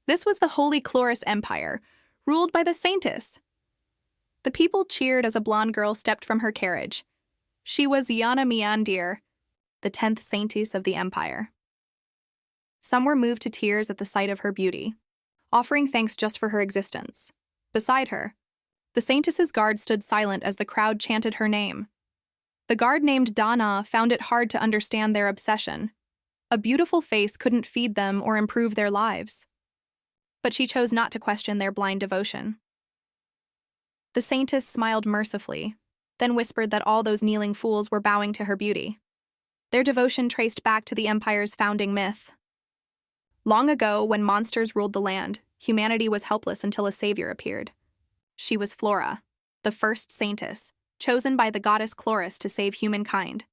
This was the Holy Chloris Empire, ruled by the Saintess. The people cheered as a blonde girl stepped from her carriage. She was Yana Miandir, the 10th Saintess of the Empire. Some were moved to tears at the sight of her beauty, offering thanks just for her existence. Beside her, the Saintess's guard stood silent as the crowd chanted her name. The guard named Dana found it hard to understand their obsession. A beautiful face couldn't feed them or improve their lives. But she chose not to question their blind devotion. The Saintess smiled mercifully, then whispered that all those kneeling fools were bowing to her beauty. Their devotion traced back to the Empire's founding myth. Long ago, when monsters ruled the land, humanity was helpless until a savior appeared. She was Flora, the first Saintess, chosen by the goddess Chloris to save humankind.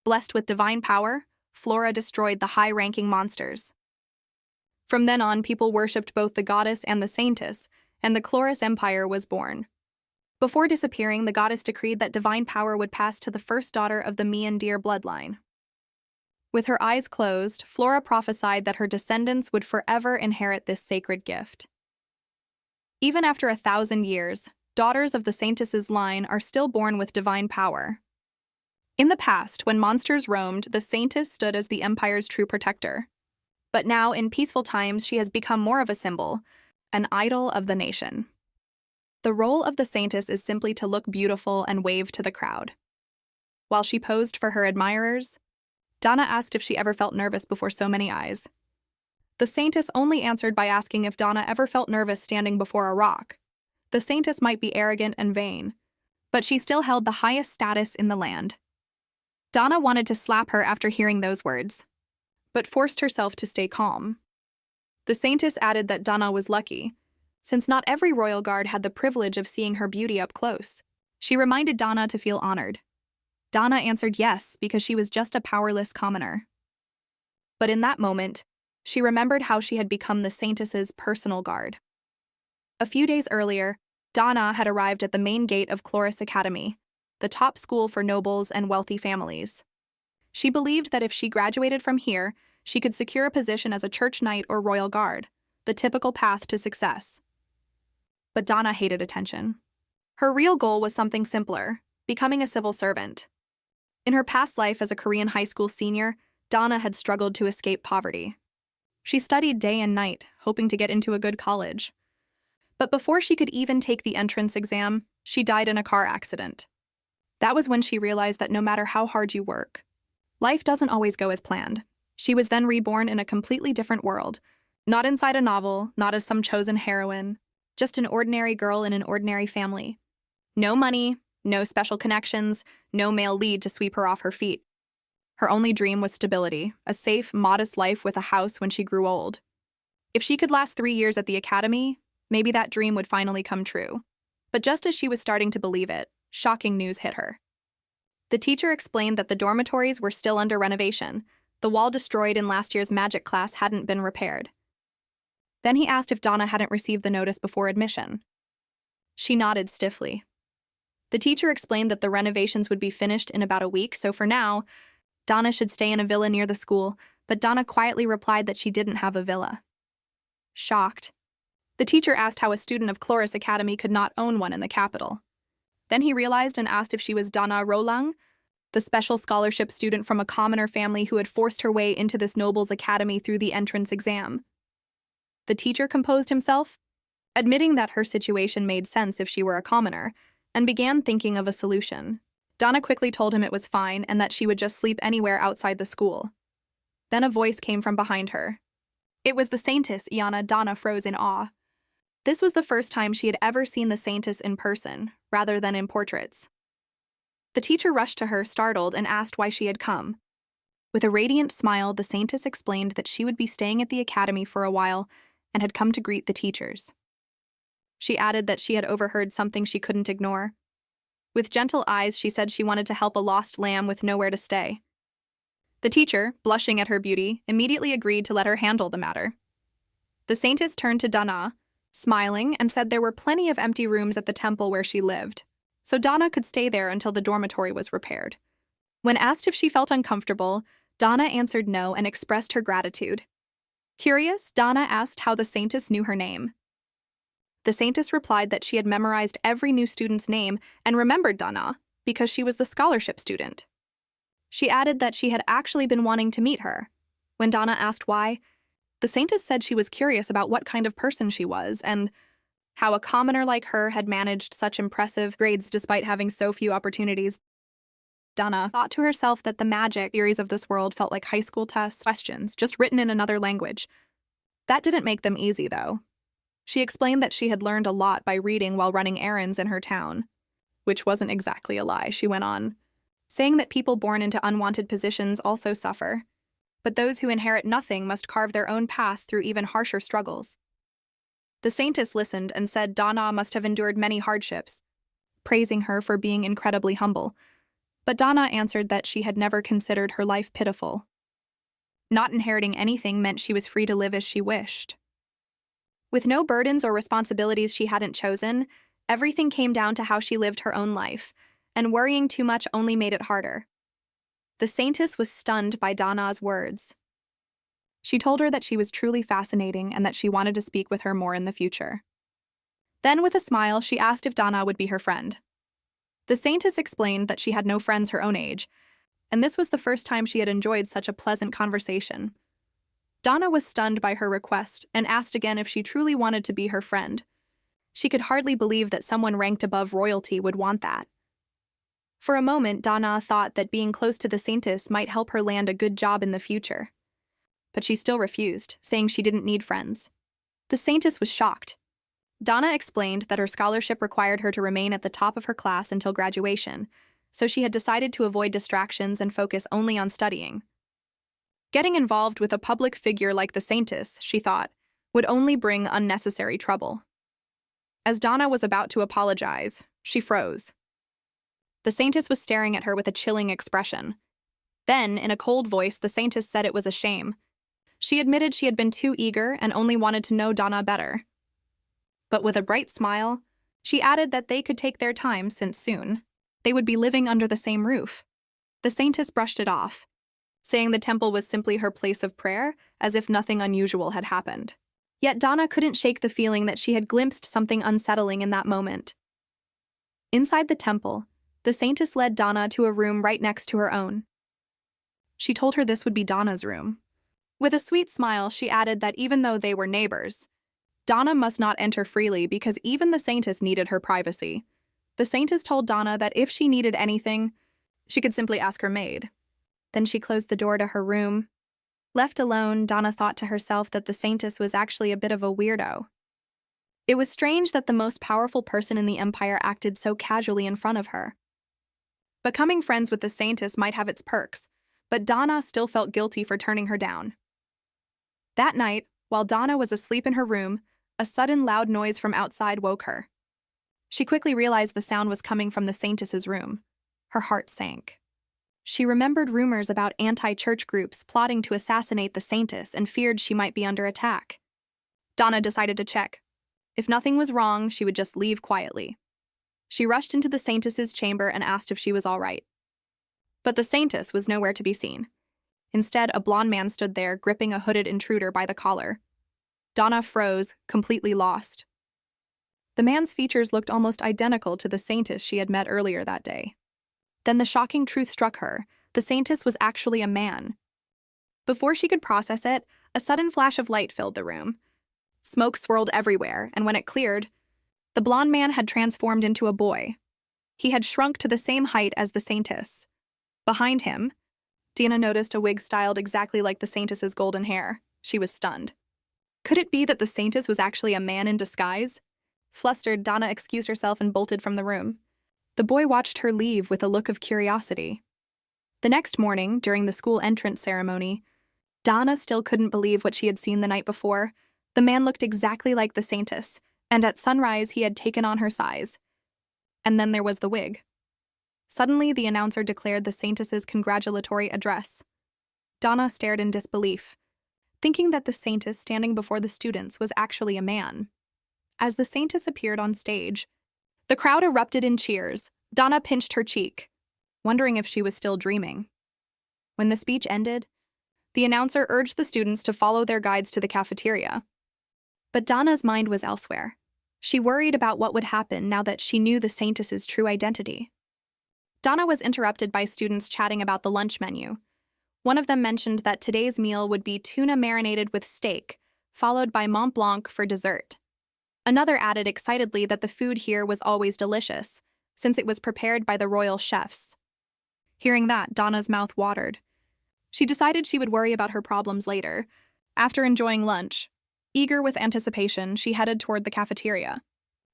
Blessed with divine power, Flora destroyed the high-ranking monsters. From then on, people worshipped both the goddess and the Saintess, and the Chloris Empire was born. Before disappearing, the goddess decreed that divine power would pass to the first daughter of the Miandir bloodline. With her eyes closed, Flora prophesied that her descendants would forever inherit this sacred gift. Even after 1,000 years, daughters of the Saintess's line are still born with divine power. In the past, when monsters roamed, the Saintess stood as the Empire's true protector. But now, in peaceful times, she has become more of a symbol, an idol of the nation. The role of the Saintess is simply to look beautiful and wave to the crowd. While she posed for her admirers, Dana asked if she ever felt nervous before so many eyes. The Saintess only answered by asking if Dana ever felt nervous standing before a rock. The Saintess might be arrogant and vain, but she still held the highest status in the land. Dana wanted to slap her after hearing those words, but forced herself to stay calm. The Saintess added that Dana was lucky, since not every royal guard had the privilege of seeing her beauty up close. She reminded Dana to feel honored. Dana answered yes, because she was just a powerless commoner. But in that moment, she remembered how she had become the Saintess's personal guard. A few days earlier, Dana had arrived at the main gate of Chloris Academy, the top school for nobles and wealthy families. She believed that if she graduated from here, she could secure a position as a church knight or royal guard, the typical path to success. But Dana hated attention. Her real goal was something simpler, becoming a civil servant. In her past life as a Korean high school senior, Dana had struggled to escape poverty. She studied day and night, hoping to get into a good college. But before she could even take the entrance exam, she died in a car accident. That was when she realized that no matter how hard you work, life doesn't always go as planned. She was then reborn in a completely different world, not inside a novel, not as some chosen heroine, just an ordinary girl in an ordinary family. No money, no special connections, no male lead to sweep her off her feet. Her only dream was stability, a safe, modest life with a house when she grew old. If she could last 3 years at the academy, maybe that dream would finally come true. But just as she was starting to believe it, shocking news hit her. The teacher explained that the dormitories were still under renovation. The wall destroyed in last year's magic class hadn't been repaired. Then he asked if Dana hadn't received the notice before admission. She nodded stiffly. The teacher explained that the renovations would be finished in about a week, so for now, Dana should stay in a villa near the school, but Dana quietly replied that she didn't have a villa. Shocked, the teacher asked how a student of Chloris Academy could not own one in the capital. Then he realized and asked if she was Dana Rolang, the special scholarship student from a commoner family who had forced her way into this noble's academy through the entrance exam. The teacher composed himself, admitting that her situation made sense if she were a commoner, and began thinking of a solution. Dana quickly told him it was fine and that she would just sleep anywhere outside the school. Then a voice came from behind her. It was the Saintess, Iana. Dana froze in awe. This was the first time she had ever seen the Saintess in person, rather than in portraits. The teacher rushed to her, startled, and asked why she had come. With a radiant smile, the Saintess explained that she would be staying at the academy for a while and had come to greet the teachers. She added that she had overheard something she couldn't ignore. With gentle eyes, she said she wanted to help a lost lamb with nowhere to stay. The teacher, blushing at her beauty, immediately agreed to let her handle the matter. The Saintess turned to Dana, smiling, and said there were plenty of empty rooms at the temple where she lived, so Dana could stay there until the dormitory was repaired. When asked if she felt uncomfortable, Dana answered no and expressed her gratitude. Curious, Donna asked how the Saintess knew her name. The Saintess replied that she had memorized every new student's name and remembered Donna because she was the scholarship student. She added that she had actually been wanting to meet her. When Donna asked why, the Saintess said she was curious about what kind of person she was and how a commoner like her had managed such impressive grades despite having so few opportunities. Donna thought to herself that the magic theories of this world felt like high school test questions, just written in another language. That didn't make them easy, though. She explained that she had learned a lot by reading while running errands in her town. Which wasn't exactly a lie, she went on, saying that people born into unwanted positions also suffer, but those who inherit nothing must carve their own path through even harsher struggles. The Saintess listened and said Donna must have endured many hardships, praising her for being incredibly humble. But Donna answered that she had never considered her life pitiful. Not inheriting anything meant she was free to live as she wished. With no burdens or responsibilities she hadn't chosen, everything came down to how she lived her own life, and worrying too much only made it harder. The Saintess was stunned by Donna's words. She told her that she was truly fascinating and that she wanted to speak with her more in the future. Then, with a smile, she asked if Donna would be her friend. The Saintess explained that she had no friends her own age, and this was the first time she had enjoyed such a pleasant conversation. Donna was stunned by her request and asked again if she truly wanted to be her friend. She could hardly believe that someone ranked above royalty would want that. For a moment, Donna thought that being close to the Saintess might help her land a good job in the future. But she still refused, saying she didn't need friends. The Saintess was shocked. Donna explained that her scholarship required her to remain at the top of her class until graduation, so she had decided to avoid distractions and focus only on studying. Getting involved with a public figure like the Saintess, she thought, would only bring unnecessary trouble. As Donna was about to apologize, she froze. The Saintess was staring at her with a chilling expression. Then, in a cold voice, the Saintess said it was a shame. She admitted she had been too eager and only wanted to know Donna better. But with a bright smile, she added that they could take their time since soon they would be living under the same roof. The Saintess brushed it off, saying the temple was simply her place of prayer, as if nothing unusual had happened. Yet Donna couldn't shake the feeling that she had glimpsed something unsettling in that moment. Inside the temple, the Saintess led Donna to a room right next to her own. She told her this would be Donna's room. With a sweet smile, she added that even though they were neighbors, Donna must not enter freely because even the Saintess needed her privacy. The Saintess told Donna that if she needed anything, she could simply ask her maid. Then she closed the door to her room. Left alone, Donna thought to herself that the Saintess was actually a bit of a weirdo. It was strange that the most powerful person in the empire acted so casually in front of her. Becoming friends with the Saintess might have its perks, but Donna still felt guilty for turning her down. That night, while Donna was asleep in her room, a sudden loud noise from outside woke her. She quickly realized the sound was coming from the Saintess's room. Her heart sank. She remembered rumors about anti-church groups plotting to assassinate the Saintess and feared she might be under attack. Donna decided to check. If nothing was wrong, she would just leave quietly. She rushed into the Saintess's chamber and asked if she was all right. But the Saintess was nowhere to be seen. Instead, a blond man stood there, gripping a hooded intruder by the collar. Donna froze, completely lost. The man's features looked almost identical to the Saintess she had met earlier that day. Then the shocking truth struck her. The Saintess was actually a man. Before she could process it, a sudden flash of light filled the room. Smoke swirled everywhere, and when it cleared, the blond man had transformed into a boy. He had shrunk to the same height as the Saintess. Behind him, Dana noticed a wig styled exactly like the Saintess's golden hair. She was stunned. Could it be that the Saintess was actually a man in disguise? Flustered, Donna excused herself and bolted from the room. The boy watched her leave with a look of curiosity. The next morning, during the school entrance ceremony, Donna still couldn't believe what she had seen the night before. The man looked exactly like the Saintess, and at sunrise he had taken on her size. And then there was the wig. Suddenly, the announcer declared the Saintess's congratulatory address. Donna stared in disbelief, thinking that the Saintess standing before the students was actually a man. As the Saintess appeared on stage, the crowd erupted in cheers. Donna pinched her cheek, wondering if she was still dreaming. When the speech ended, the announcer urged the students to follow their guides to the cafeteria. But Donna's mind was elsewhere. She worried about what would happen now that she knew the Saintess's true identity. Donna was interrupted by students chatting about the lunch menu. One of them mentioned that today's meal would be tuna marinated with steak, followed by Mont Blanc for dessert. Another added excitedly that the food here was always delicious, since it was prepared by the royal chefs. Hearing that, Donna's mouth watered. She decided she would worry about her problems later. After enjoying lunch, eager with anticipation, she headed toward the cafeteria,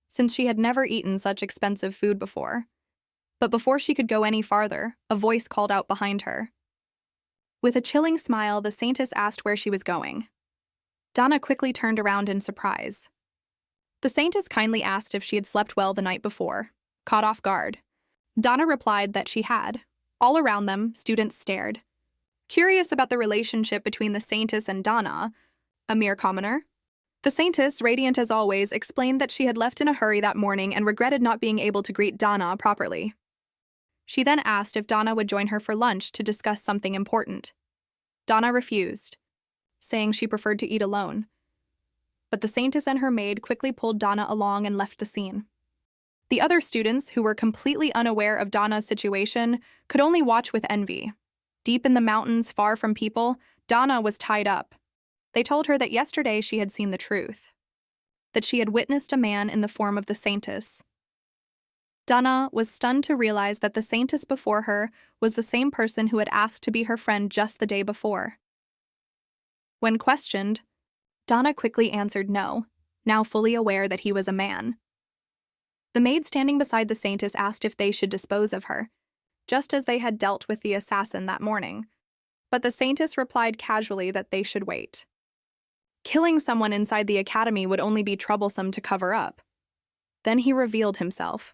since she had never eaten such expensive food before. But before she could go any farther, a voice called out behind her. With a chilling smile, the Saintess asked where she was going. Donna quickly turned around in surprise. The Saintess kindly asked if she had slept well the night before, caught off guard. Donna replied that she had. All around them, students stared. Curious about the relationship between the Saintess and Donna, a mere commoner, the Saintess, radiant as always, explained that she had left in a hurry that morning and regretted not being able to greet Donna properly. She then asked if Donna would join her for lunch to discuss something important. Donna refused, saying she preferred to eat alone. But the Saintess and her maid quickly pulled Donna along and left the scene. The other students, who were completely unaware of Donna's situation, could only watch with envy. Deep in the mountains, far from people, Donna was tied up. They told her that yesterday she had seen the truth, that she had witnessed a man in the form of the Saintess. Donna was stunned to realize that the Saintess before her was the same person who had asked to be her friend just the day before. When questioned, Donna quickly answered no, now fully aware that he was a man. The maid standing beside the Saintess asked if they should dispose of her, just as they had dealt with the assassin that morning, but the Saintess replied casually that they should wait. Killing someone inside the academy would only be troublesome to cover up. Then he revealed himself.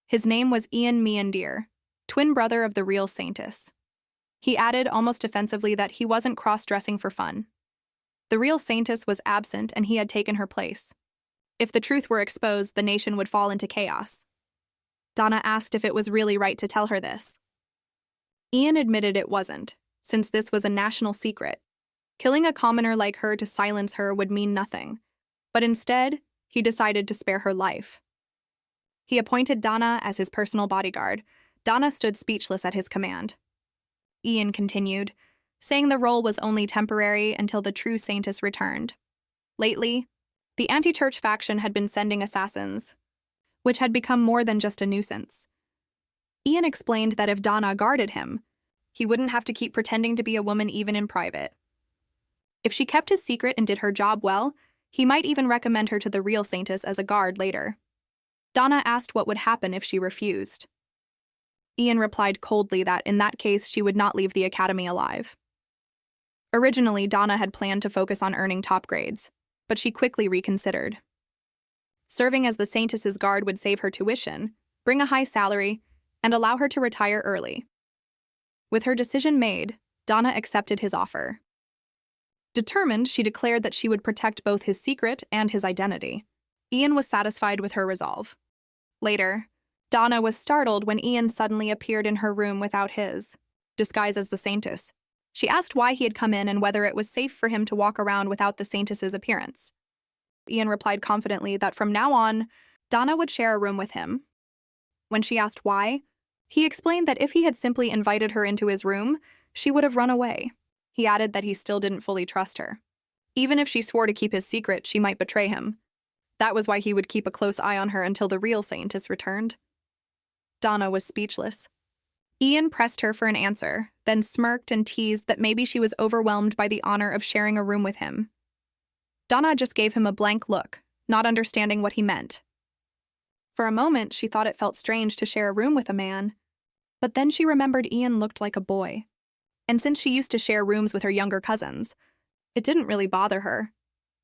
His name was Ian Meandir, twin brother of the real Saintess. He added almost offensively that he wasn't cross-dressing for fun. The real Saintess was absent and he had taken her place. If the truth were exposed, the nation would fall into chaos. Donna asked if it was really right to tell her this. Ian admitted it wasn't, since this was a national secret. Killing a commoner like her to silence her would mean nothing, but instead, he decided to spare her life. He appointed Donna as his personal bodyguard. Donna stood speechless at his command. Ian continued, saying the role was only temporary until the true Saintess returned. Lately, the anti-church faction had been sending assassins, which had become more than just a nuisance. Ian explained that if Donna guarded him, he wouldn't have to keep pretending to be a woman even in private. If she kept his secret and did her job well, he might even recommend her to the real Saintess as a guard later. Donna asked what would happen if she refused. Ian replied coldly that in that case she would not leave the academy alive. Originally, Donna had planned to focus on earning top grades, but she quickly reconsidered. Serving as the Saintess's guard would save her tuition, bring a high salary, and allow her to retire early. With her decision made, Donna accepted his offer. Determined, she declared that she would protect both his secret and his identity. Ian was satisfied with her resolve. Later, Donna was startled when Ian suddenly appeared in her room without his, disguised as the Saintess. She asked why he had come in and whether it was safe for him to walk around without the Saintess's appearance. Ian replied confidently that from now on, Donna would share a room with him. When she asked why, he explained that if he had simply invited her into his room, she would have run away. He added that he still didn't fully trust her. Even if she swore to keep his secret, she might betray him. That was why he would keep a close eye on her until the real Saintess returned. Donna was speechless. Ian pressed her for an answer, then smirked and teased that maybe she was overwhelmed by the honor of sharing a room with him. Donna just gave him a blank look, not understanding what he meant. For a moment, she thought it felt strange to share a room with a man, but then she remembered Ian looked like a boy. And since she used to share rooms with her younger cousins, it didn't really bother her.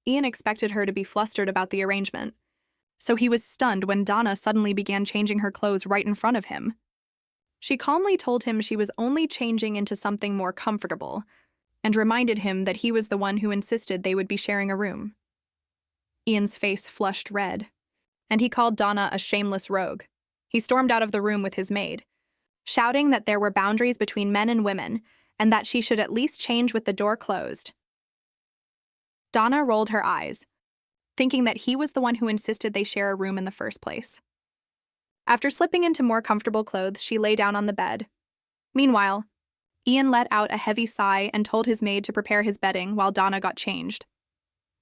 Ian expected her to be flustered about the arrangement, so he was stunned when Donna suddenly began changing her clothes right in front of him. She calmly told him she was only changing into something more comfortable, and reminded him that he was the one who insisted they would be sharing a room. Ian's face flushed red, and he called Donna a shameless rogue. He stormed out of the room with his maid, shouting that there were boundaries between men and women, and that she should at least change with the door closed. Donna rolled her eyes, thinking that he was the one who insisted they share a room in the first place. After slipping into more comfortable clothes, she lay down on the bed. Meanwhile, Ian let out a heavy sigh and told his maid to prepare his bedding while Donna got changed.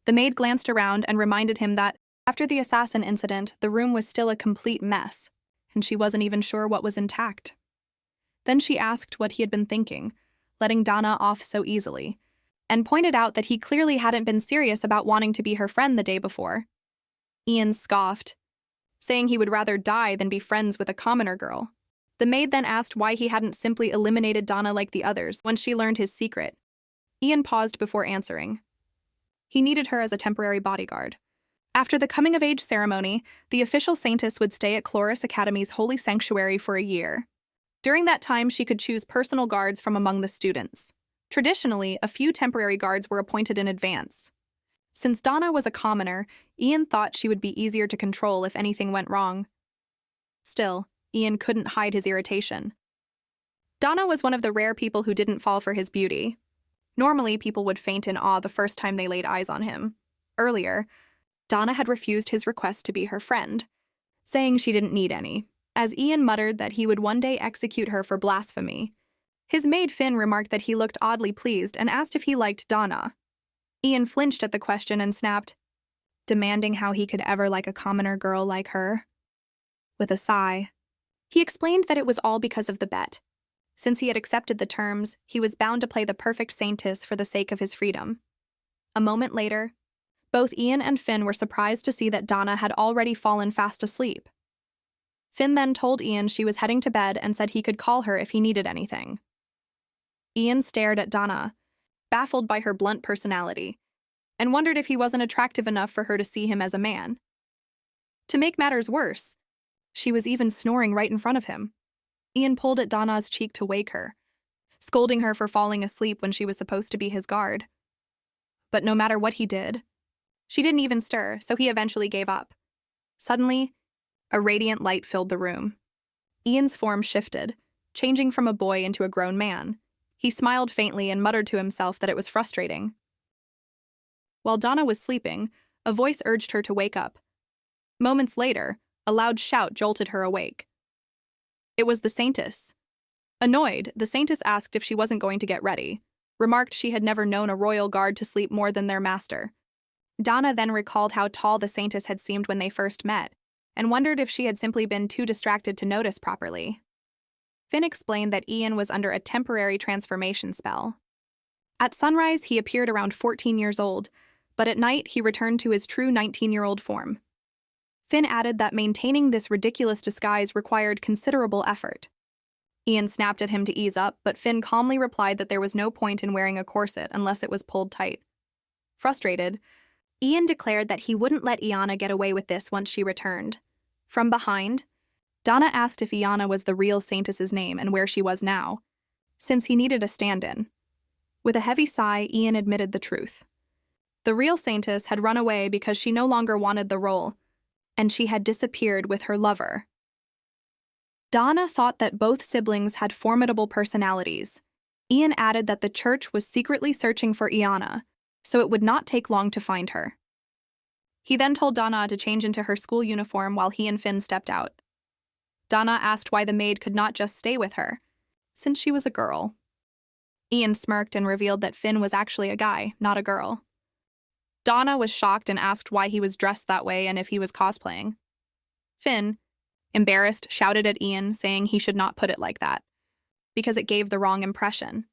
The maid glanced around and reminded him that, after the assassin incident, the room was still a complete mess, and she wasn't even sure what was intact. Then she asked what he had been thinking, letting Donna off so easily, and pointed out that he clearly hadn't been serious about wanting to be her friend the day before. Ian scoffed, saying he would rather die than be friends with a commoner girl. The maid then asked why he hadn't simply eliminated Donna like the others once she learned his secret. Ian paused before answering. He needed her as a temporary bodyguard. After the coming-of-age ceremony, the official Saintess would stay at Chloris Academy's holy sanctuary for a year. During that time, she could choose personal guards from among the students. Traditionally, a few temporary guards were appointed in advance. Since Donna was a commoner, Ian thought she would be easier to control if anything went wrong. Still, Ian couldn't hide his irritation. Donna was one of the rare people who didn't fall for his beauty. Normally, people would faint in awe the first time they laid eyes on him. Earlier, Donna had refused his request to be her friend, saying she didn't need any, as Ian muttered that he would one day execute her for blasphemy. His maid Finn remarked that he looked oddly pleased and asked if he liked Donna. Ian flinched at the question and snapped, demanding how he could ever like a commoner girl like her. With a sigh, he explained that it was all because of the bet. Since he had accepted the terms, he was bound to play the perfect Saintess for the sake of his freedom. A moment later, both Ian and Finn were surprised to see that Donna had already fallen fast asleep. Finn then told Ian she was heading to bed and said he could call her if he needed anything. Ian stared at Donna, baffled by her blunt personality, and wondered if he wasn't attractive enough for her to see him as a man. To make matters worse, she was even snoring right in front of him. Ian pulled at Donna's cheek to wake her, scolding her for falling asleep when she was supposed to be his guard. But no matter what he did, she didn't even stir, so he eventually gave up. Suddenly, a radiant light filled the room. Ian's form shifted, changing from a boy into a grown man. He smiled faintly and muttered to himself that it was frustrating. While Donna was sleeping, a voice urged her to wake up. Moments later, a loud shout jolted her awake. It was the Saintess. Annoyed, the Saintess asked if she wasn't going to get ready, remarked she had never known a royal guard to sleep more than their master. Donna then recalled how tall the Saintess had seemed when they first met, and wondered if she had simply been too distracted to notice properly. Finn explained that Ian was under a temporary transformation spell. At sunrise, he appeared around 14 years old, but at night he returned to his true 19-year-old form. Finn added that maintaining this ridiculous disguise required considerable effort. Ian snapped at him to ease up, but Finn calmly replied that there was no point in wearing a corset unless it was pulled tight. Frustrated, Ian declared that he wouldn't let Iana get away with this once she returned. From behind, Donna asked if Iana was the real Saintess's name and where she was now, since he needed a stand-in. With a heavy sigh, Ian admitted the truth. The real Saintess had run away because she no longer wanted the role, and she had disappeared with her lover. Donna thought that both siblings had formidable personalities. Ian added that the church was secretly searching for Iana, so it would not take long to find her. He then told Donna to change into her school uniform while he and Finn stepped out. Donna asked why the maid could not just stay with her, since she was a girl. Ian smirked and revealed that Finn was actually a guy, not a girl. Donna was shocked and asked why he was dressed that way and if he was cosplaying. Finn, embarrassed, shouted at Ian, saying he should not put it like that, because it gave the wrong impression.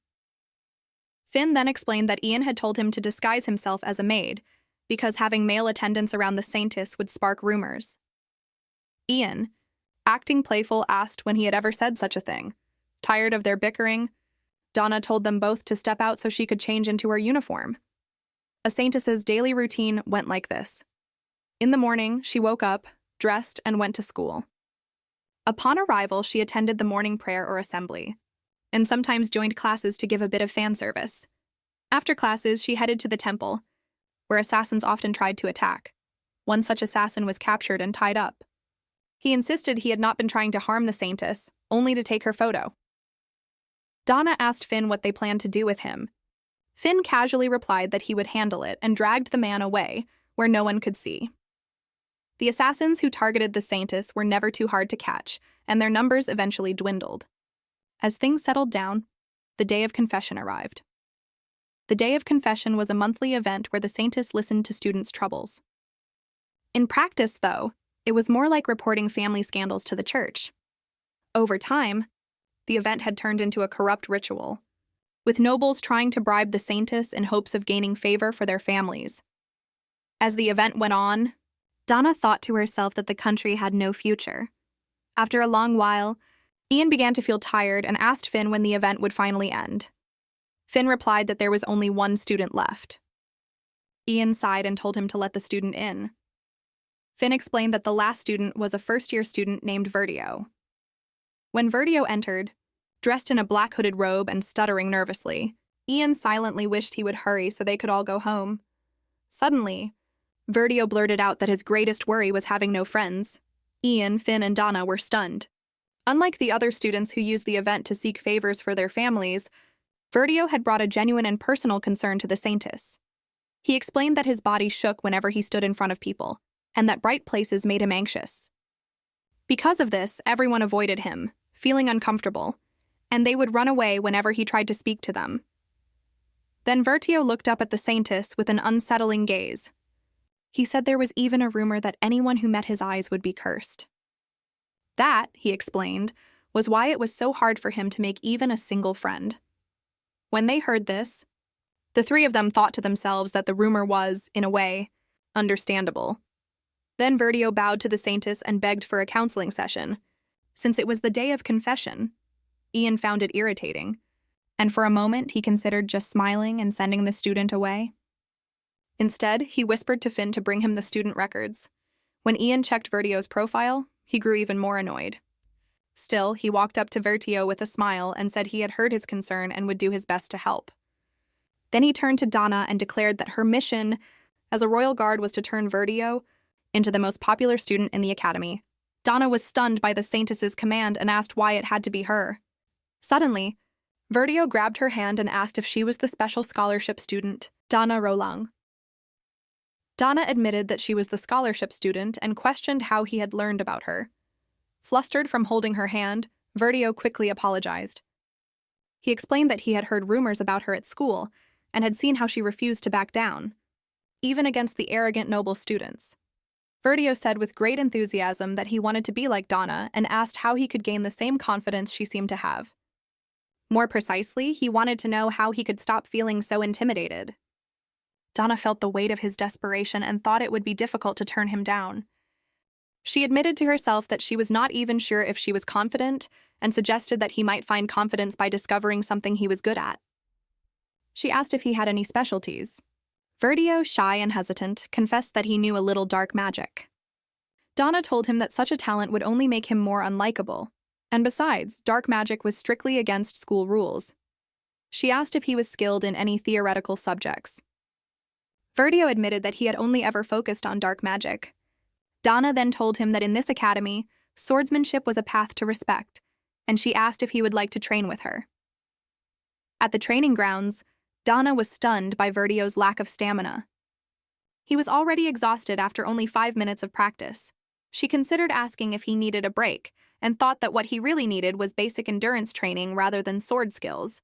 Finn then explained that Ian had told him to disguise himself as a maid, because having male attendants around the Saintess would spark rumors. Ian, acting playful, asked when he had ever said such a thing. Tired of their bickering, Donna told them both to step out so she could change into her uniform. A Saintess's daily routine went like this. In the morning, she woke up, dressed, and went to school. Upon arrival, she attended the morning prayer or assembly, and sometimes joined classes to give a bit of fan service. After classes, she headed to the temple, where assassins often tried to attack. One such assassin was captured and tied up. He insisted he had not been trying to harm the Saintess, only to take her photo. Donna asked Finn what they planned to do with him. Finn casually replied that he would handle it and dragged the man away, where no one could see. The assassins who targeted the Saintess were never too hard to catch, and their numbers eventually dwindled. As things settled down, the day of confession arrived. The day of confession was a monthly event where the Saintess listened to students' troubles. In practice, though, it was more like reporting family scandals to the church. Over time, the event had turned into a corrupt ritual, with nobles trying to bribe the Saintess in hopes of gaining favor for their families. As the event went on, Donna thought to herself that the country had no future. After a long while, Ian began to feel tired and asked Finn when the event would finally end. Finn replied that there was only one student left. Ian sighed and told him to let the student in. Finn explained that the last student was a first-year student named Vertio. When Vertio entered, dressed in a black hooded robe and stuttering nervously, Ian silently wished he would hurry so they could all go home. Suddenly, Vertio blurted out that his greatest worry was having no friends. Ian, Finn, and Donna were stunned. Unlike the other students who used the event to seek favors for their families, Vertio had brought a genuine and personal concern to the Saintess. He explained that his body shook whenever he stood in front of people, and that bright places made him anxious. Because of this, everyone avoided him, feeling uncomfortable, and they would run away whenever he tried to speak to them. Then Vertio looked up at the Saintess with an unsettling gaze. He said there was even a rumor that anyone who met his eyes would be cursed. That, he explained, was why it was so hard for him to make even a single friend. When they heard this, the three of them thought to themselves that the rumor was, in a way, understandable. Then Vertio bowed to the Saintess and begged for a counseling session. Since it was the day of confession, Ian found it irritating, and for a moment he considered just smiling and sending the student away. Instead, he whispered to Finn to bring him the student records. When Ian checked Vertio's profile, he grew even more annoyed. Still, he walked up to Vertio with a smile and said he had heard his concern and would do his best to help. Then he turned to Donna and declared that her mission as a royal guard was to turn Vertio into the most popular student in the academy. Donna was stunned by the Saintess's command and asked why it had to be her. Suddenly, Vertio grabbed her hand and asked if she was the special scholarship student, Donna Rolang. Donna admitted that she was the scholarship student and questioned how he had learned about her. Flustered from holding her hand, Vertio quickly apologized. He explained that he had heard rumors about her at school and had seen how she refused to back down, even against the arrogant noble students. Vertio said with great enthusiasm that he wanted to be like Donna and asked how he could gain the same confidence she seemed to have. More precisely, he wanted to know how he could stop feeling so intimidated. Donna felt the weight of his desperation and thought it would be difficult to turn him down. She admitted to herself that she was not even sure if she was confident and suggested that he might find confidence by discovering something he was good at. She asked if he had any specialties. Vertio, shy and hesitant, confessed that he knew a little dark magic. Donna told him that such a talent would only make him more unlikable, and besides, dark magic was strictly against school rules. She asked if he was skilled in any theoretical subjects. Vertio admitted that he had only ever focused on dark magic. Donna then told him that in this academy, swordsmanship was a path to respect, and she asked if he would like to train with her. At the training grounds, Donna was stunned by Vertio's lack of stamina. He was already exhausted after only 5 minutes of practice. She considered asking if he needed a break, and thought that what he really needed was basic endurance training rather than sword skills.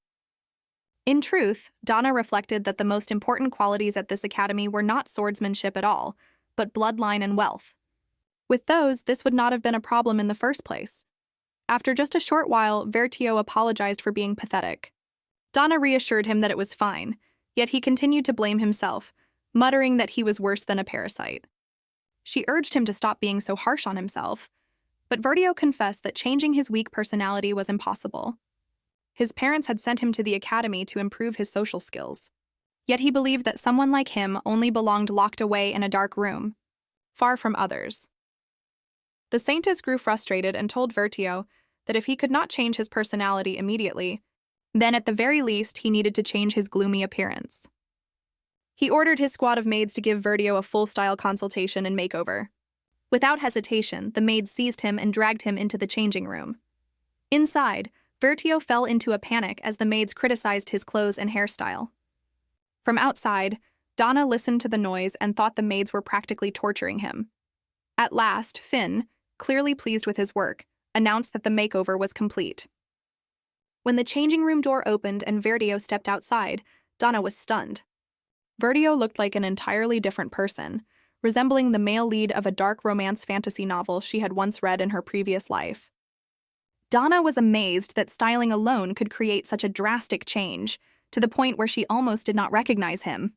In truth, Donna reflected that the most important qualities at this academy were not swordsmanship at all, but bloodline and wealth. With those, this would not have been a problem in the first place. After just a short while, Vertio apologized for being pathetic. Donna reassured him that it was fine, yet he continued to blame himself, muttering that he was worse than a parasite. She urged him to stop being so harsh on himself, but Vertio confessed that changing his weak personality was impossible. His parents had sent him to the academy to improve his social skills. Yet he believed that someone like him only belonged locked away in a dark room, far from others. The Saintess grew frustrated and told Vertio that if he could not change his personality immediately, then at the very least he needed to change his gloomy appearance. He ordered his squad of maids to give Vertio a full-style consultation and makeover. Without hesitation, the maids seized him and dragged him into the changing room. Inside, Vertio fell into a panic as the maids criticized his clothes and hairstyle. From outside, Donna listened to the noise and thought the maids were practically torturing him. At last, Finn, clearly pleased with his work, announced that the makeover was complete. When the changing room door opened and Vertio stepped outside, Donna was stunned. Vertio looked like an entirely different person, resembling the male lead of a dark romance fantasy novel she had once read in her previous life. Donna was amazed that styling alone could create such a drastic change, to the point where she almost did not recognize him.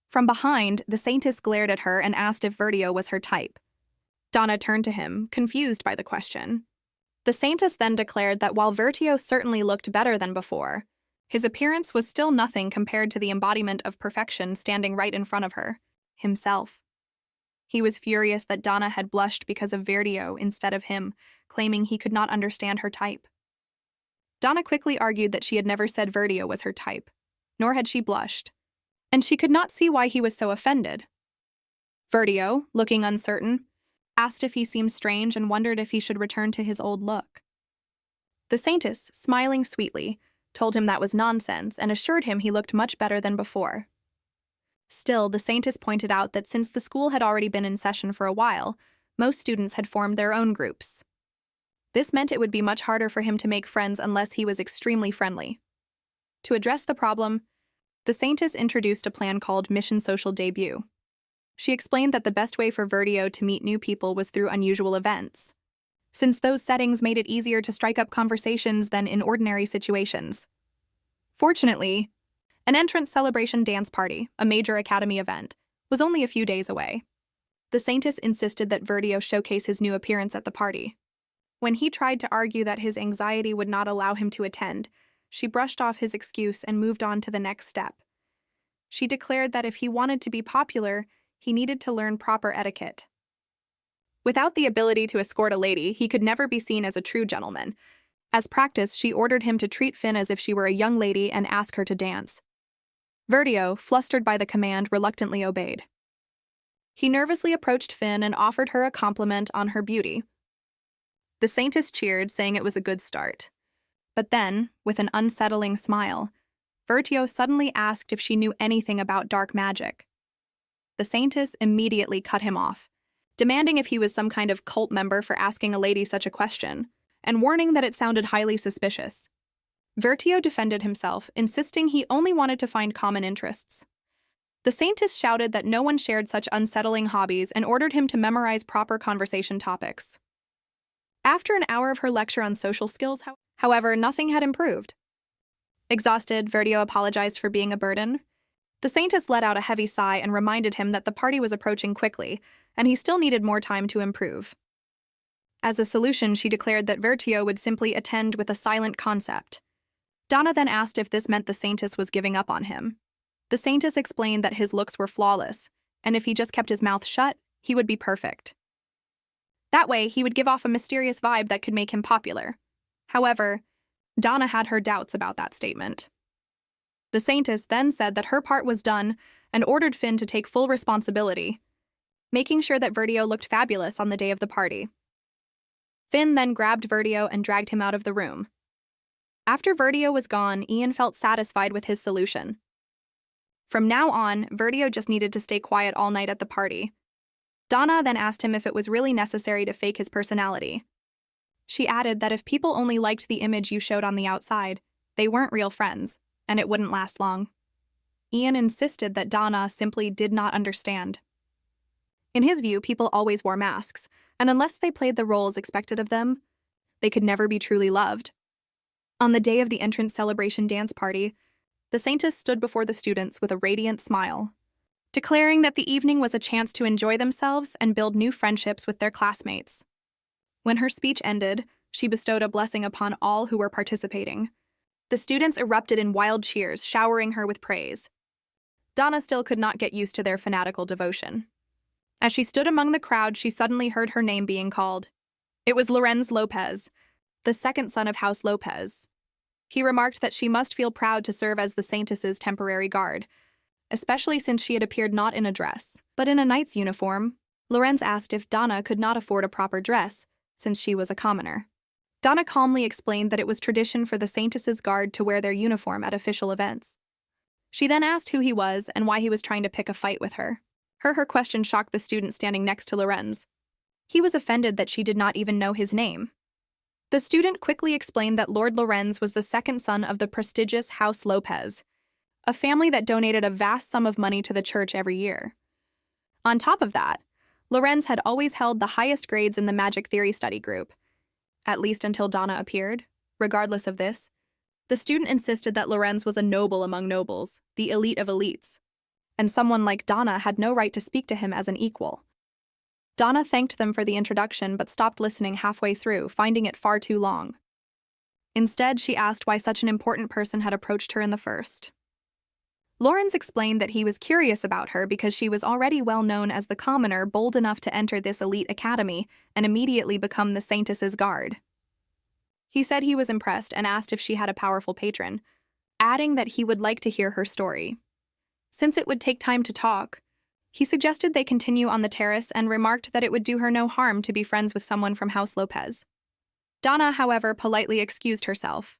From behind, the Saintess glared at her and asked if Vertio was her type. Donna turned to him, confused by the question. The Saintess then declared that while Vertio certainly looked better than before, his appearance was still nothing compared to the embodiment of perfection standing right in front of her, himself. He was furious that Donna had blushed because of Vertio instead of him, claiming he could not understand her type. Donna quickly argued that she had never said Vertio was her type, nor had she blushed, and she could not see why he was so offended. Vertio, looking uncertain, asked if he seemed strange and wondered if he should return to his old look. The Saintess, smiling sweetly, told him that was nonsense and assured him he looked much better than before. Still, the Saintess pointed out that since the school had already been in session for a while, most students had formed their own groups. This meant it would be much harder for him to make friends unless he was extremely friendly. To address the problem, the Saintess introduced a plan called Mission Social Debut. She explained that the best way for Vertio to meet new people was through unusual events, since those settings made it easier to strike up conversations than in ordinary situations. Fortunately, an entrance celebration dance party, a major academy event, was only a few days away. The Saintess insisted that Vertio showcase his new appearance at the party. When he tried to argue that his anxiety would not allow him to attend, she brushed off his excuse and moved on to the next step. She declared that if he wanted to be popular, he needed to learn proper etiquette. Without the ability to escort a lady, he could never be seen as a true gentleman. As practice, she ordered him to treat Finn as if she were a young lady and ask her to dance. Vertio, flustered by the command, reluctantly obeyed. He nervously approached Finn and offered her a compliment on her beauty. The Saintess cheered, saying it was a good start. But then, with an unsettling smile, Vertio suddenly asked if she knew anything about dark magic. The Saintess immediately cut him off, demanding if he was some kind of cult member for asking a lady such a question, and warning that it sounded highly suspicious. Vertio defended himself, insisting he only wanted to find common interests. The Saintess shouted that no one shared such unsettling hobbies and ordered him to memorize proper conversation topics. After an hour of her lecture on social skills, however, nothing had improved. Exhausted, Vertio apologized for being a burden. The Saintess let out a heavy sigh and reminded him that the party was approaching quickly, and he still needed more time to improve. As a solution, she declared that Vertio would simply attend with a silent concept. Donna then asked if this meant the Saintess was giving up on him. The Saintess explained that his looks were flawless, and if he just kept his mouth shut, he would be perfect. That way, he would give off a mysterious vibe that could make him popular. However, Donna had her doubts about that statement. The Saintess then said that her part was done and ordered Finn to take full responsibility, making sure that Vertio looked fabulous on the day of the party. Finn then grabbed Vertio and dragged him out of the room. After Vertio was gone, Ian felt satisfied with his solution. From now on, Vertio just needed to stay quiet all night at the party. Donna then asked him if it was really necessary to fake his personality. She added that if people only liked the image you showed on the outside, they weren't real friends, and it wouldn't last long. Ian insisted that Donna simply did not understand. In his view, people always wore masks, and unless they played the roles expected of them, they could never be truly loved. On the day of the entrance celebration dance party, the Saintess stood before the students with a radiant smile, declaring that the evening was a chance to enjoy themselves and build new friendships with their classmates. When her speech ended, she bestowed a blessing upon all who were participating. The students erupted in wild cheers, showering her with praise. Donna still could not get used to their fanatical devotion. As she stood among the crowd, she suddenly heard her name being called. It was Lorenz Lopez, the second son of House Lopez. He remarked that she must feel proud to serve as the Saintess's temporary guard, especially since she had appeared not in a dress, but in a knight's uniform. Lorenz asked if Donna could not afford a proper dress, since she was a commoner. Donna calmly explained that it was tradition for the Saintess's guard to wear their uniform at official events. She then asked who he was and why he was trying to pick a fight with her. Her question shocked the student standing next to Lorenz. He was offended that she did not even know his name. The student quickly explained that Lord Lorenz was the second son of the prestigious House Lopez, a family that donated a vast sum of money to the church every year. On top of that, Lorenz had always held the highest grades in the magic theory study group, at least until Donna appeared. Regardless of this, the student insisted that Lorenz was a noble among nobles, the elite of elites, and someone like Donna had no right to speak to him as an equal. Donna thanked them for the introduction but stopped listening halfway through, finding it far too long. Instead, she asked why such an important person had approached her in the first. Lorenz explained that he was curious about her because she was already well known as the commoner bold enough to enter this elite academy and immediately become the Saintess's guard. He said he was impressed and asked if she had a powerful patron, adding that he would like to hear her story. Since it would take time to talk, he suggested they continue on the terrace and remarked that it would do her no harm to be friends with someone from House Lopez. Donna, however, politely excused herself.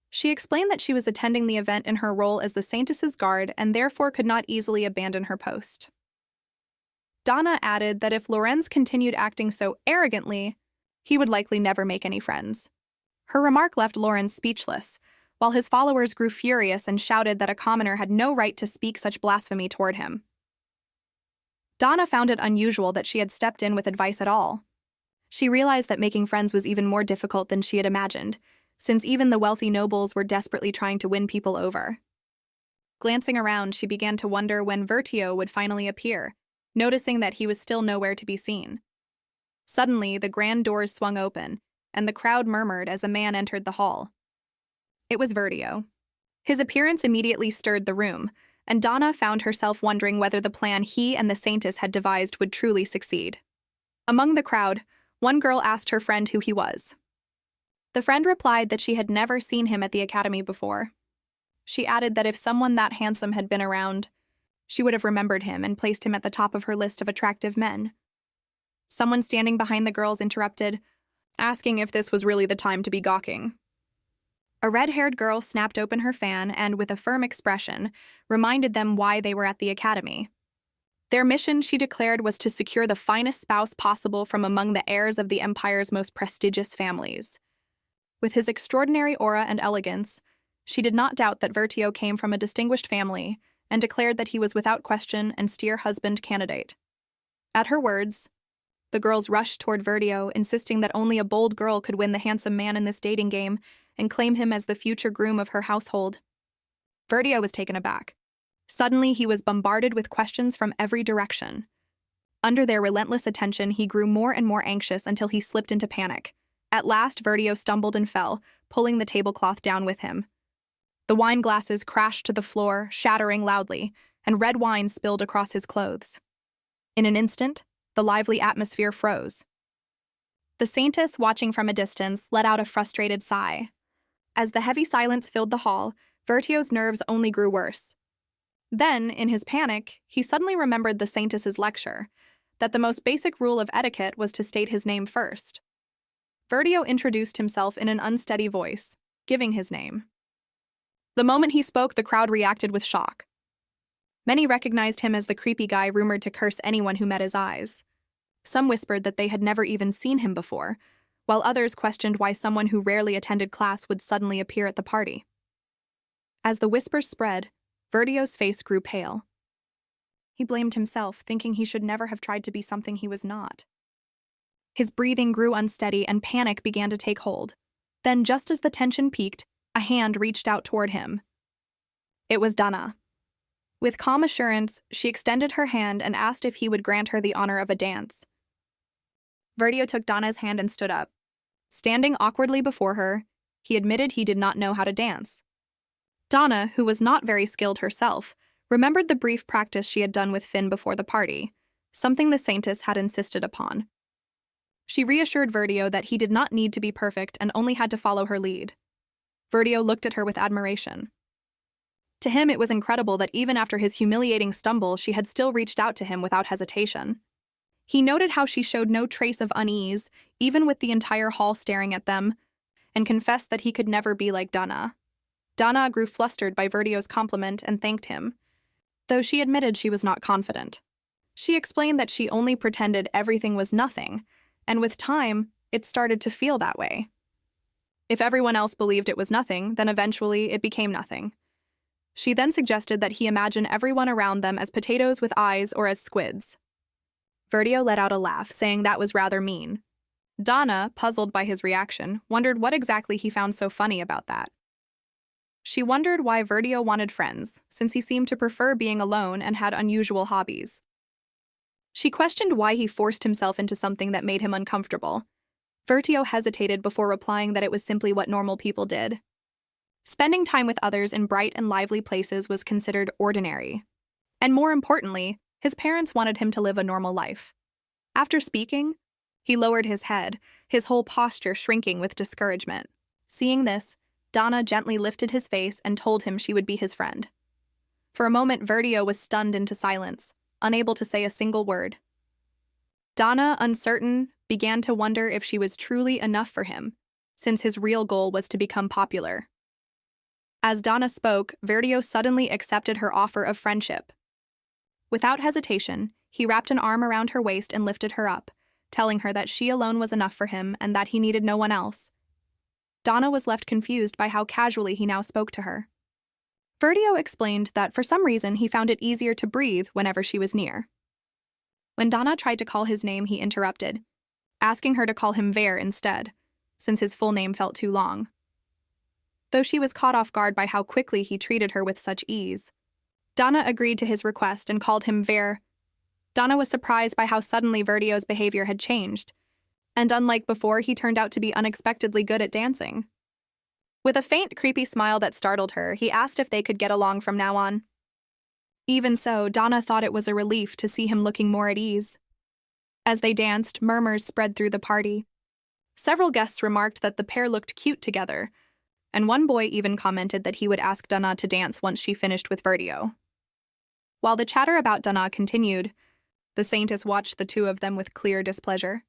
She explained that she was attending the event in her role as the Saintess's guard and therefore could not easily abandon her post. Donna added that if Lorenz continued acting so arrogantly, he would likely never make any friends. Her remark left Lorenz speechless, while his followers grew furious and shouted that a commoner had no right to speak such blasphemy toward him. Donna found it unusual that she had stepped in with advice at all. She realized that making friends was even more difficult than she had imagined, since even the wealthy nobles were desperately trying to win people over. Glancing around, she began to wonder when Vertio would finally appear, noticing that he was still nowhere to be seen. Suddenly, the grand doors swung open, and the crowd murmured as a man entered the hall. It was Vertio. His appearance immediately stirred the room, and Donna found herself wondering whether the plan he and the Saintess had devised would truly succeed. Among the crowd, one girl asked her friend who he was. The friend replied that she had never seen him at the academy before. She added that if someone that handsome had been around, she would have remembered him and placed him at the top of her list of attractive men. Someone standing behind the girls interrupted, asking if this was really the time to be gawking. A red-haired girl snapped open her fan and, with a firm expression, reminded them why they were at the academy. Their mission, she declared, was to secure the finest spouse possible from among the heirs of the empire's most prestigious families. With his extraordinary aura and elegance, she did not doubt that Vertio came from a distinguished family and declared that he was without question an austere husband candidate. At her words, the girls rushed toward Vertio, insisting that only a bold girl could win the handsome man in this dating game and claim him as the future groom of her household. Vertio was taken aback. Suddenly, he was bombarded with questions from every direction. Under their relentless attention, he grew more and more anxious until he slipped into panic. At last, Vertio stumbled and fell, pulling the tablecloth down with him. The wine glasses crashed to the floor, shattering loudly, and red wine spilled across his clothes. In an instant, the lively atmosphere froze. The Saintess, watching from a distance, let out a frustrated sigh. As the heavy silence filled the hall, Vertio's nerves only grew worse. Then, in his panic, he suddenly remembered the Saintess's lecture, that the most basic rule of etiquette was to state his name first. Vertio introduced himself in an unsteady voice, giving his name. The moment he spoke, the crowd reacted with shock. Many recognized him as the creepy guy rumored to curse anyone who met his eyes. Some whispered that they had never even seen him before, while others questioned why someone who rarely attended class would suddenly appear at the party. As the whispers spread, Vertio's face grew pale. He blamed himself, thinking he should never have tried to be something he was not. His breathing grew unsteady and panic began to take hold. Then, just as the tension peaked, a hand reached out toward him. It was Donna. With calm assurance, she extended her hand and asked if he would grant her the honor of a dance. Vertio took Donna's hand and stood up. Standing awkwardly before her, he admitted he did not know how to dance. Donna, who was not very skilled herself, remembered the brief practice she had done with Finn before the party, something the Saintess had insisted upon. She reassured Vertio that he did not need to be perfect and only had to follow her lead. Vertio looked at her with admiration. To him, it was incredible that even after his humiliating stumble, she had still reached out to him without hesitation. He noted how she showed no trace of unease, even with the entire hall staring at them, and confessed that he could never be like Dana. Dana grew flustered by Verdio's compliment and thanked him, though she admitted she was not confident. She explained that she only pretended everything was nothing, and with time, it started to feel that way. If everyone else believed it was nothing, then eventually it became nothing. She then suggested that he imagine everyone around them as potatoes with eyes or as squids. Verdio let out a laugh, saying that was rather mean. Dana, puzzled by his reaction, wondered what exactly he found so funny about that. She wondered why Verdio wanted friends, since he seemed to prefer being alone and had unusual hobbies. She questioned why he forced himself into something that made him uncomfortable. Verdio hesitated before replying that it was simply what normal people did. Spending time with others in bright and lively places was considered ordinary. And more importantly, his parents wanted him to live a normal life. After speaking, he lowered his head, his whole posture shrinking with discouragement. Seeing this, Dana gently lifted his face and told him she would be his friend. For a moment, Verdio was stunned into silence, unable to say a single word. Dana, uncertain, began to wonder if she was truly enough for him, since his real goal was to become popular. As Dana spoke, Verdio suddenly accepted her offer of friendship. Without hesitation, he wrapped an arm around her waist and lifted her up, telling her that she alone was enough for him and that he needed no one else. Dana was left confused by how casually he now spoke to her. Verdio explained that for some reason he found it easier to breathe whenever she was near. When Dana tried to call his name, he interrupted, asking her to call him Ver instead, since his full name felt too long. Though she was caught off guard by how quickly he treated her with such ease, Dana agreed to his request and called him Ver. Dana was surprised by how suddenly Verdio's behavior had changed, and unlike before, he turned out to be unexpectedly good at dancing. With a faint, creepy smile that startled her, he asked if they could get along from now on. Even so, Dana thought it was a relief to see him looking more at ease. As they danced, murmurs spread through the party. Several guests remarked that the pair looked cute together, and one boy even commented that he would ask Dana to dance once she finished with Verdio. While the chatter about Dana continued, the Saintess watched the two of them with clear displeasure.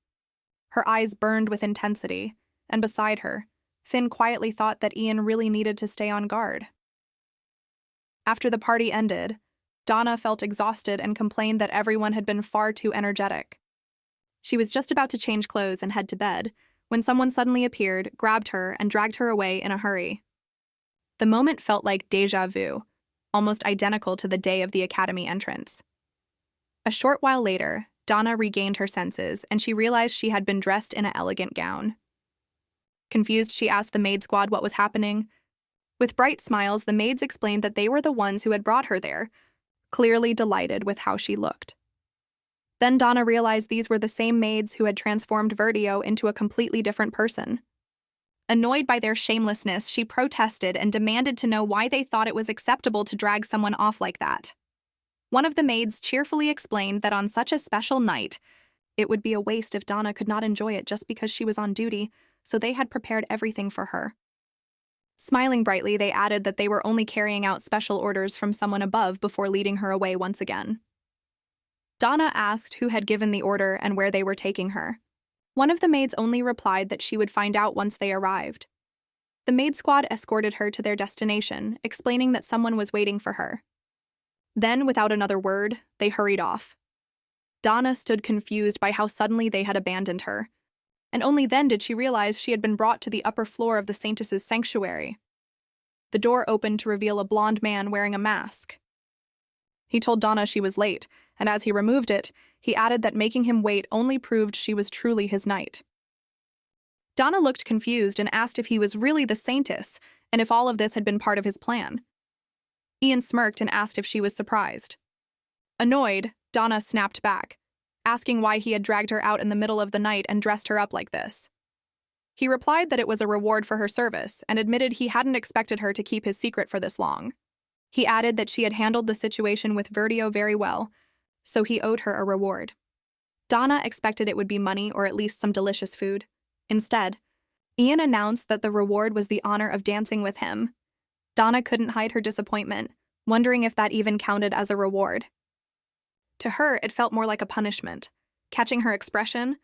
Her eyes burned with intensity, and beside her, Finn quietly thought that Ian really needed to stay on guard. After the party ended, Dana felt exhausted and complained that everyone had been far too energetic. She was just about to change clothes and head to bed when someone suddenly appeared, grabbed her, and dragged her away in a hurry. The moment felt like déjà vu, almost identical to the day of the academy entrance. A short while later, Dana regained her senses, and she realized she had been dressed in an elegant gown. Confused, she asked the maid squad what was happening. With bright smiles, the maids explained that they were the ones who had brought her there, clearly delighted with how she looked. Then Dana realized these were the same maids who had transformed Verdio into a completely different person. Annoyed by their shamelessness, she protested and demanded to know why they thought it was acceptable to drag someone off like that. One of the maids cheerfully explained that on such a special night, it would be a waste if Dana could not enjoy it just because she was on duty, so they had prepared everything for her. Smiling brightly, they added that they were only carrying out special orders from someone above before leading her away once again. Dana asked who had given the order and where they were taking her. One of the maids only replied that she would find out once they arrived. The maid squad escorted her to their destination, explaining that someone was waiting for her. Then, without another word, they hurried off. Dana stood confused by how suddenly they had abandoned her, and only then did she realize she had been brought to the upper floor of the Saintess's sanctuary. The door opened to reveal a blonde man wearing a mask. He told Dana she was late, and as he removed it, he added that making him wait only proved she was truly his knight. Dana looked confused and asked if he was really the Saintess, and if all of this had been part of his plan. Ian smirked and asked if she was surprised. Annoyed, Dana snapped back, asking why he had dragged her out in the middle of the night and dressed her up like this. He replied that it was a reward for her service and admitted he hadn't expected her to keep his secret for this long. He added that she had handled the situation with Verdio very well, so he owed her a reward. Dana expected it would be money or at least some delicious food. Instead, Ian announced that the reward was the honor of dancing with him. Dana couldn't hide her disappointment, wondering if that even counted as a reward. To her, it felt more like a punishment, Catching her expression,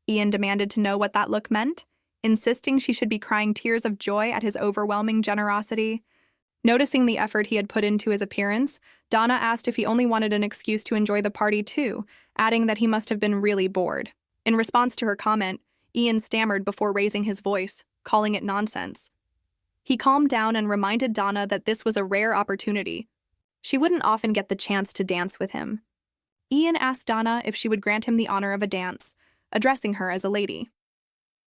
Ian demanded to know what that look meant, insisting she should be crying tears of joy at his overwhelming generosity. Noticing the effort he had put into his appearance, Donna asked if he only wanted an excuse to enjoy the party too, adding that he must have been really bored. In response to her comment, Ian stammered before raising his voice, calling it nonsense. He calmed down and reminded Donna that this was a rare opportunity. She wouldn't often get the chance to dance with him. Ian asked Donna if she would grant him the honor of a dance, addressing her as a lady.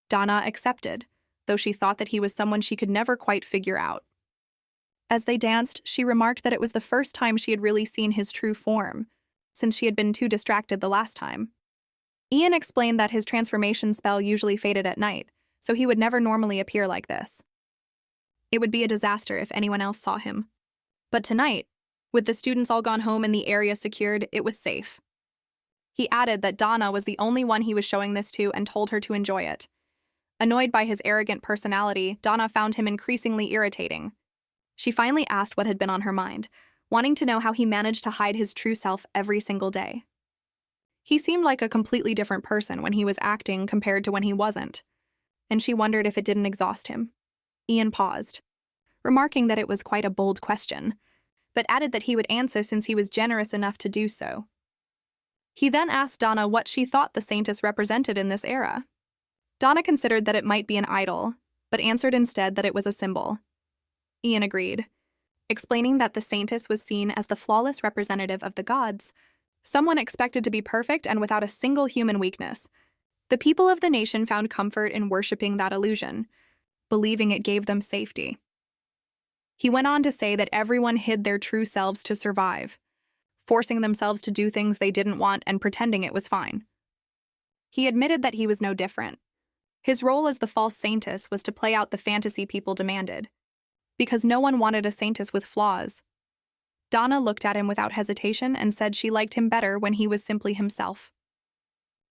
Donna accepted, though she thought that he was someone she could never quite figure out. As they danced, she remarked that it was the first time she had really seen his true form, since she had been too distracted the last time. Ian explained that his transformation spell usually faded at night, so he would never normally appear like this. It would be a disaster if anyone else saw him. But tonight, with the students all gone home and the area secured, it was safe. He added that Donna was the only one he was showing this to and told her to enjoy it. Annoyed by his arrogant personality, Donna found him increasingly irritating. She finally asked what had been on her mind, wanting to know how he managed to hide his true self every single day. He seemed like a completely different person when he was acting compared to when he wasn't, and she wondered if it didn't exhaust him. Ian paused, remarking that it was quite a bold question, but added that he would answer since he was generous enough to do so. He then asked Donna what she thought the Saintess represented in this era. Donna considered that it might be an idol, but answered instead that it was a symbol. Ian agreed, explaining that the Saintess was seen as the flawless representative of the gods, someone expected to be perfect and without a single human weakness. The people of the nation found comfort in worshipping that illusion, believing it gave them safety. He went on to say that everyone hid their true selves to survive, forcing themselves to do things they didn't want and pretending it was fine. He admitted that he was no different. His role as the false Saintess was to play out the fantasy people demanded, because no one wanted a Saintess with flaws. Donna looked at him without hesitation and said she liked him better when he was simply himself.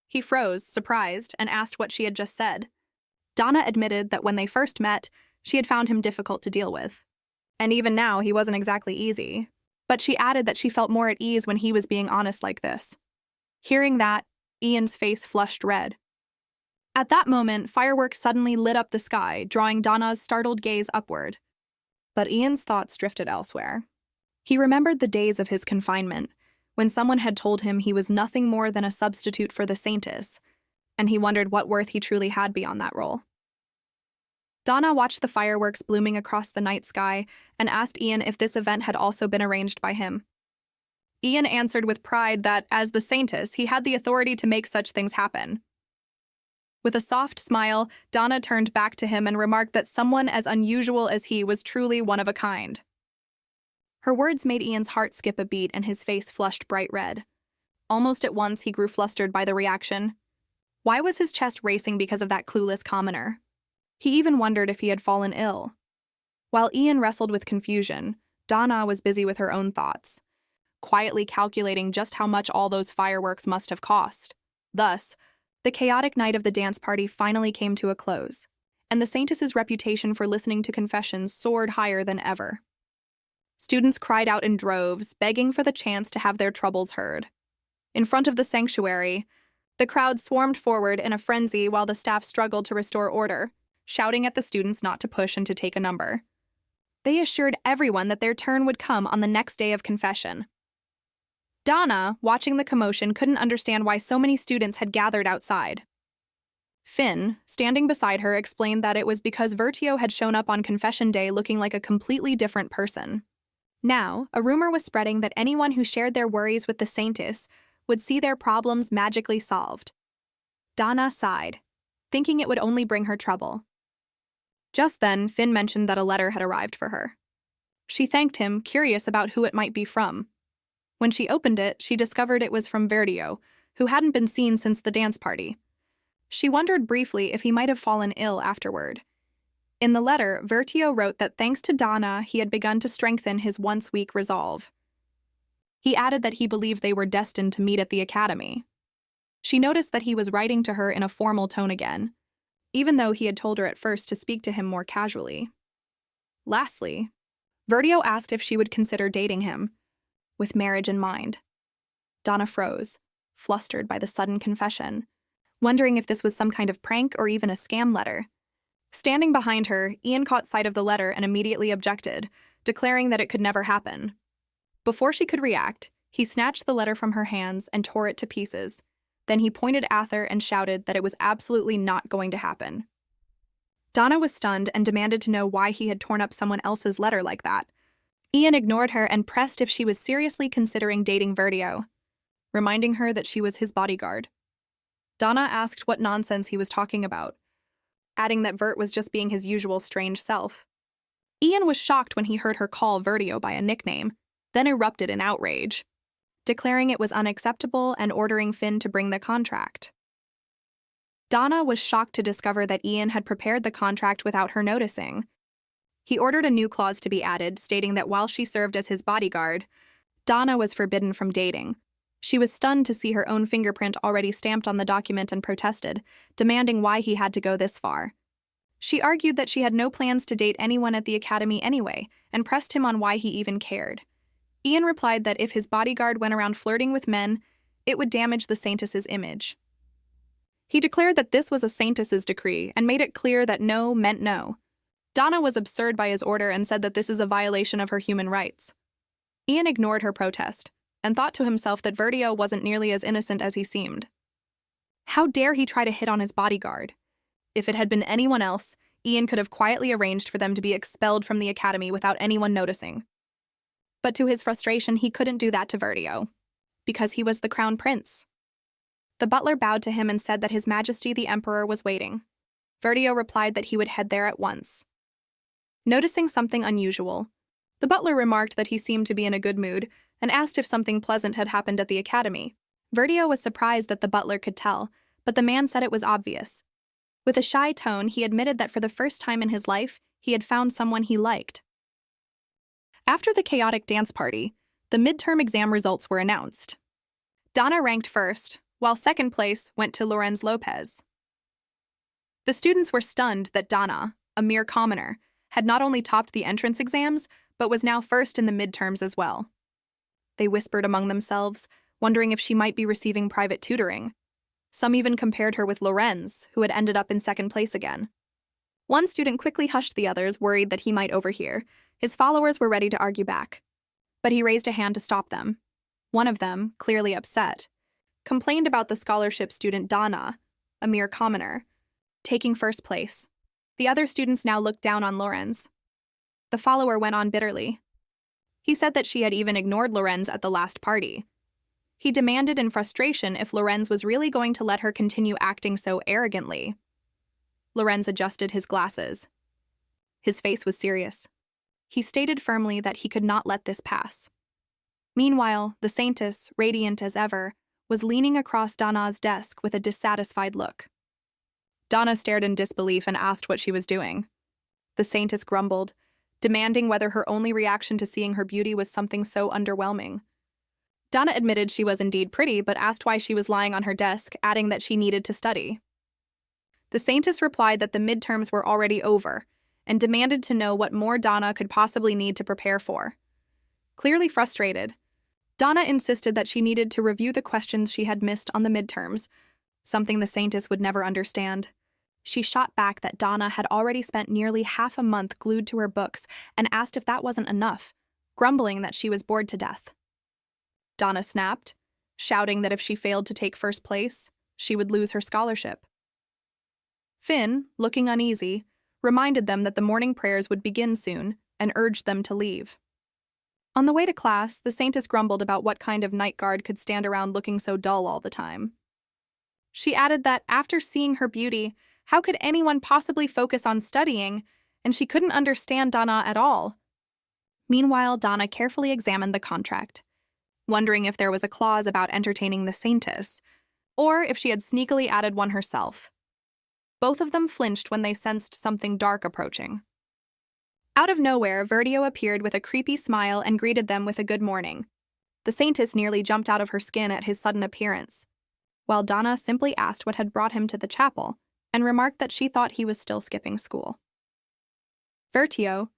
He froze, surprised, and asked what she had just said. Donna admitted that when they first met, she had found him difficult to deal with. And even now, he wasn't exactly easy. But she added that she felt more at ease when he was being honest like this. Hearing that, Ian's face flushed red. At that moment, fireworks suddenly lit up the sky, drawing Donna's startled gaze upward. But Ian's thoughts drifted elsewhere. He remembered the days of his confinement, when someone had told him he was nothing more than a substitute for the Saintess, and he wondered what worth he truly had beyond that role. Donna watched the fireworks blooming across the night sky and asked Ian if this event had also been arranged by him. Ian answered with pride that, as the Saintess, he had the authority to make such things happen. With a soft smile, Donna turned back to him and remarked that someone as unusual as he was truly one of a kind. Her words made Ian's heart skip a beat and his face flushed bright red. Almost at once, he grew flustered by the reaction. Why was his chest racing because of that clueless commoner? He even wondered if he had fallen ill. While Ian wrestled with confusion, Donna was busy with her own thoughts, quietly calculating just how much all those fireworks must have cost. Thus, the chaotic night of the dance party finally came to a close, and the Saintess's reputation for listening to confessions soared higher than ever. Students cried out in droves, begging for the chance to have their troubles heard. In front of the sanctuary, the crowd swarmed forward in a frenzy while the staff struggled to restore order, shouting at the students not to push and to take a number. They assured everyone that their turn would come on the next day of confession. Donna, watching the commotion, couldn't understand why so many students had gathered outside. Finn, standing beside her, explained that it was because Vertio had shown up on confession day looking like a completely different person. Now, a rumor was spreading that anyone who shared their worries with the Saintess would see their problems magically solved. Donna sighed, thinking it would only bring her trouble. Just then, Finn mentioned that a letter had arrived for her. She thanked him, curious about who it might be from. When she opened it, she discovered it was from Vertio, who hadn't been seen since the dance party. She wondered briefly if he might have fallen ill afterward. In the letter, Vertio wrote that thanks to Donna, he had begun to strengthen his once weak resolve. He added that he believed they were destined to meet at the academy. She noticed that he was writing to her in a formal tone again, even though he had told her at first to speak to him more casually. Lastly, Vertio asked if she would consider dating him, with marriage in mind. Donna froze, flustered by the sudden confession, wondering if this was some kind of prank or even a scam letter. Standing behind her, Ian caught sight of the letter and immediately objected, declaring that it could never happen. Before she could react, he snatched the letter from her hands and tore it to pieces. Then he pointed at her and shouted that it was absolutely not going to happen. Donna was stunned and demanded to know why he had torn up someone else's letter like that. Ian ignored her and pressed if she was seriously considering dating Verdio, reminding her that she was his bodyguard. Donna asked what nonsense he was talking about, adding that Vert was just being his usual strange self. Ian was shocked when he heard her call Verdio by a nickname, then erupted in outrage, declaring it was unacceptable and ordering Finn to bring the contract. Donna was shocked to discover that Ian had prepared the contract without her noticing. He ordered a new clause to be added, stating that while she served as his bodyguard, Donna was forbidden from dating. She was stunned to see her own fingerprint already stamped on the document and protested, demanding why he had to go this far. She argued that she had no plans to date anyone at the academy anyway, and pressed him on why he even cared. Ian replied that if his bodyguard went around flirting with men, it would damage the Saintess's image. He declared that this was a Saintess's decree and made it clear that no meant no. Donna was absurd by his order and said that this is a violation of her human rights. Ian ignored her protest and thought to himself that Verdio wasn't nearly as innocent as he seemed. How dare he try to hit on his bodyguard? If it had been anyone else, Ian could have quietly arranged for them to be expelled from the academy without anyone noticing. But to his frustration, he couldn't do that to Verdio, because he was the crown prince. The butler bowed to him and said that His Majesty the Emperor was waiting. Verdio replied that he would head there at once. Noticing something unusual, the butler remarked that he seemed to be in a good mood and asked if something pleasant had happened at the academy. Verdio was surprised that the butler could tell, but the man said it was obvious. With a shy tone, he admitted that for the first time in his life, he had found someone he liked. After the chaotic dance party, the midterm exam results were announced. Donna ranked first, while second place went to Lorenz Lopez. The students were stunned that Donna, a mere commoner, had not only topped the entrance exams, but was now first in the midterms as well. They whispered among themselves, wondering if she might be receiving private tutoring. Some even compared her with Lorenz, who had ended up in second place again. One student quickly hushed the others, worried that he might overhear. His followers were ready to argue back, but he raised a hand to stop them. One of them, clearly upset, complained about the scholarship student Donna, a mere commoner, taking first place. The other students now looked down on Lorenz. The follower went on bitterly. He said that she had even ignored Lorenz at the last party. He demanded in frustration if Lorenz was really going to let her continue acting so arrogantly. Lorenz adjusted his glasses. His face was serious. He stated firmly that he could not let this pass. Meanwhile, the Saintess, radiant as ever, was leaning across Donna's desk with a dissatisfied look. Donna stared in disbelief and asked what she was doing. The Saintess grumbled, demanding whether her only reaction to seeing her beauty was something so underwhelming. Donna admitted she was indeed pretty, but asked why she was lying on her desk, adding that she needed to study. The Saintess replied that the midterms were already over, and demanded to know what more Donna could possibly need to prepare for. Clearly frustrated, Donna insisted that she needed to review the questions she had missed on the midterms, something the Saintess would never understand. She shot back that Donna had already spent nearly half a month glued to her books and asked if that wasn't enough, grumbling that she was bored to death. Donna snapped, shouting that if she failed to take first place, she would lose her scholarship. Finn, looking uneasy, reminded them that the morning prayers would begin soon and urged them to leave. On the way to class, the Saintess grumbled about what kind of night guard could stand around looking so dull all the time. She added that after seeing her beauty, how could anyone possibly focus on studying, and she couldn't understand Donna at all. Meanwhile, Donna carefully examined the contract, wondering if there was a clause about entertaining the Saintess, or if she had sneakily added one herself. Both of them flinched when they sensed something dark approaching. Out of nowhere, Verdio appeared with a creepy smile and greeted them with a good morning. The Saintess nearly jumped out of her skin at his sudden appearance, while Donna simply asked what had brought him to the chapel and remarked that she thought he was still skipping school. Verdio,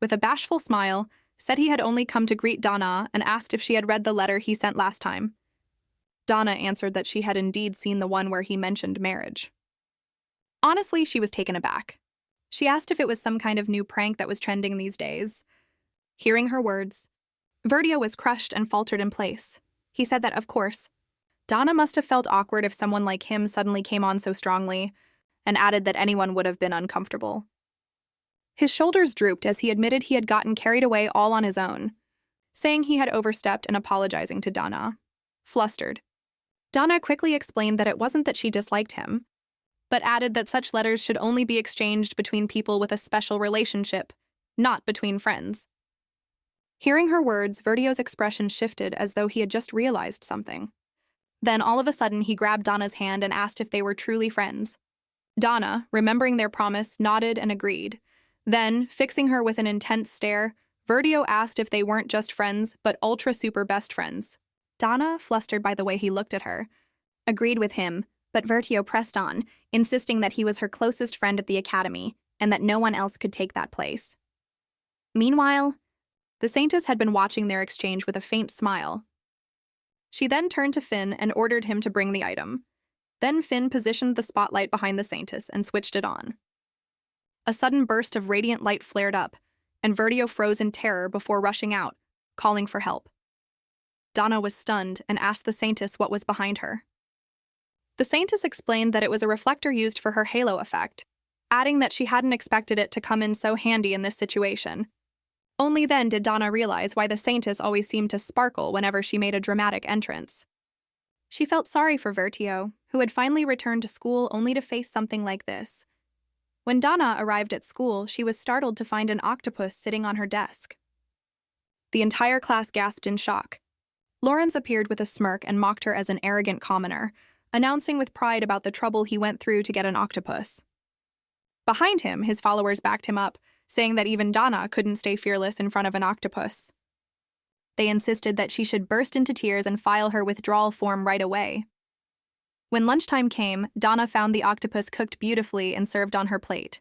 with a bashful smile, said he had only come to greet Donna and asked if she had read the letter he sent last time. Donna answered that she had indeed seen the one where he mentioned marriage. Honestly, she was taken aback. She asked if it was some kind of new prank that was trending these days. Hearing her words, Verdio was crushed and faltered in place. He said that, of course, Donna must have felt awkward if someone like him suddenly came on so strongly, and added that anyone would have been uncomfortable. His shoulders drooped as he admitted he had gotten carried away all on his own, saying he had overstepped and apologizing to Donna. Flustered, Donna quickly explained that it wasn't that she disliked him, but added that such letters should only be exchanged between people with a special relationship, not between friends. Hearing her words, Verdio's expression shifted as though he had just realized something. Then, all of a sudden, he grabbed Donna's hand and asked if they were truly friends. Donna, remembering their promise, nodded and agreed. Then, fixing her with an intense stare, Verdio asked if they weren't just friends, but ultra-super best friends. Donna, flustered by the way he looked at her, agreed with him, but Verdio pressed on, insisting that he was her closest friend at the academy, and that no one else could take that place. Meanwhile, the Saintess had been watching their exchange with a faint smile. She then turned to Finn and ordered him to bring the item. Then Finn positioned the spotlight behind the Saintess and switched it on. A sudden burst of radiant light flared up, and Verdio froze in terror before rushing out, calling for help. Donna was stunned and asked the Saintess what was behind her. The Saintess explained that it was a reflector used for her halo effect, adding that she hadn't expected it to come in so handy in this situation. Only then did Donna realize why the Saintess always seemed to sparkle whenever she made a dramatic entrance. She felt sorry for Verdio, who had finally returned to school only to face something like this. When Donna arrived at school, she was startled to find an octopus sitting on her desk. The entire class gasped in shock. Lawrence appeared with a smirk and mocked her as an arrogant commoner, announcing with pride about the trouble he went through to get an octopus. Behind him, his followers backed him up, saying that even Donna couldn't stay fearless in front of an octopus. They insisted that she should burst into tears and file her withdrawal form right away. When lunchtime came, Donna found the octopus cooked beautifully and served on her plate.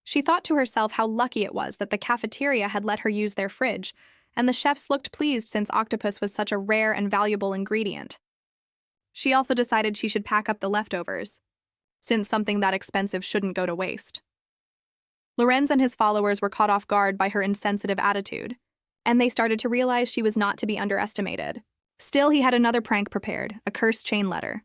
She thought to herself how lucky it was that the cafeteria had let her use their fridge, and the chefs looked pleased since octopus was such a rare and valuable ingredient. She also decided she should pack up the leftovers, since something that expensive shouldn't go to waste. Lorenz and his followers were caught off guard by her insensitive attitude, and they started to realize she was not to be underestimated. Still, he had another prank prepared, a cursed chain letter.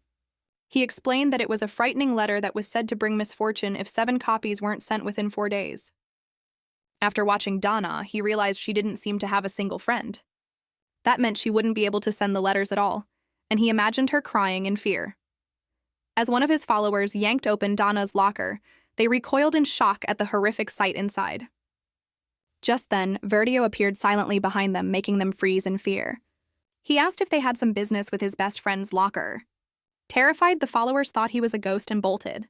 He explained that it was a frightening letter that was said to bring misfortune if 7 copies weren't sent within 4 days. After watching Donna, he realized she didn't seem to have a single friend. That meant she wouldn't be able to send the letters at all, and he imagined her crying in fear. As one of his followers yanked open Donna's locker, they recoiled in shock at the horrific sight inside. Just then, Verdio appeared silently behind them, making them freeze in fear. He asked if they had some business with his best friend's locker. Terrified, the followers thought he was a ghost and bolted,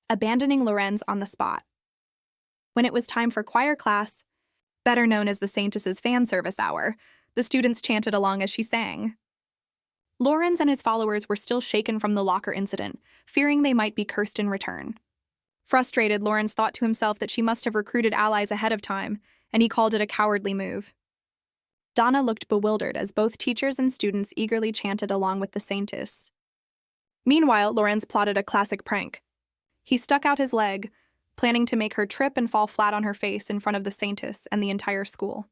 abandoning Lorenz on the spot. When it was time for choir class, better known as the Saintess's fan service hour, the students chanted along as she sang. Lorenz and his followers were still shaken from the locker incident, fearing they might be cursed in return. Frustrated, Lorenz thought to himself that she must have recruited allies ahead of time, and he called it a cowardly move. Donna looked bewildered as both teachers and students eagerly chanted along with the Saintess. Meanwhile, Lorenz plotted a classic prank. He stuck out his leg, planning to make her trip and fall flat on her face in front of the Saintess and the entire school.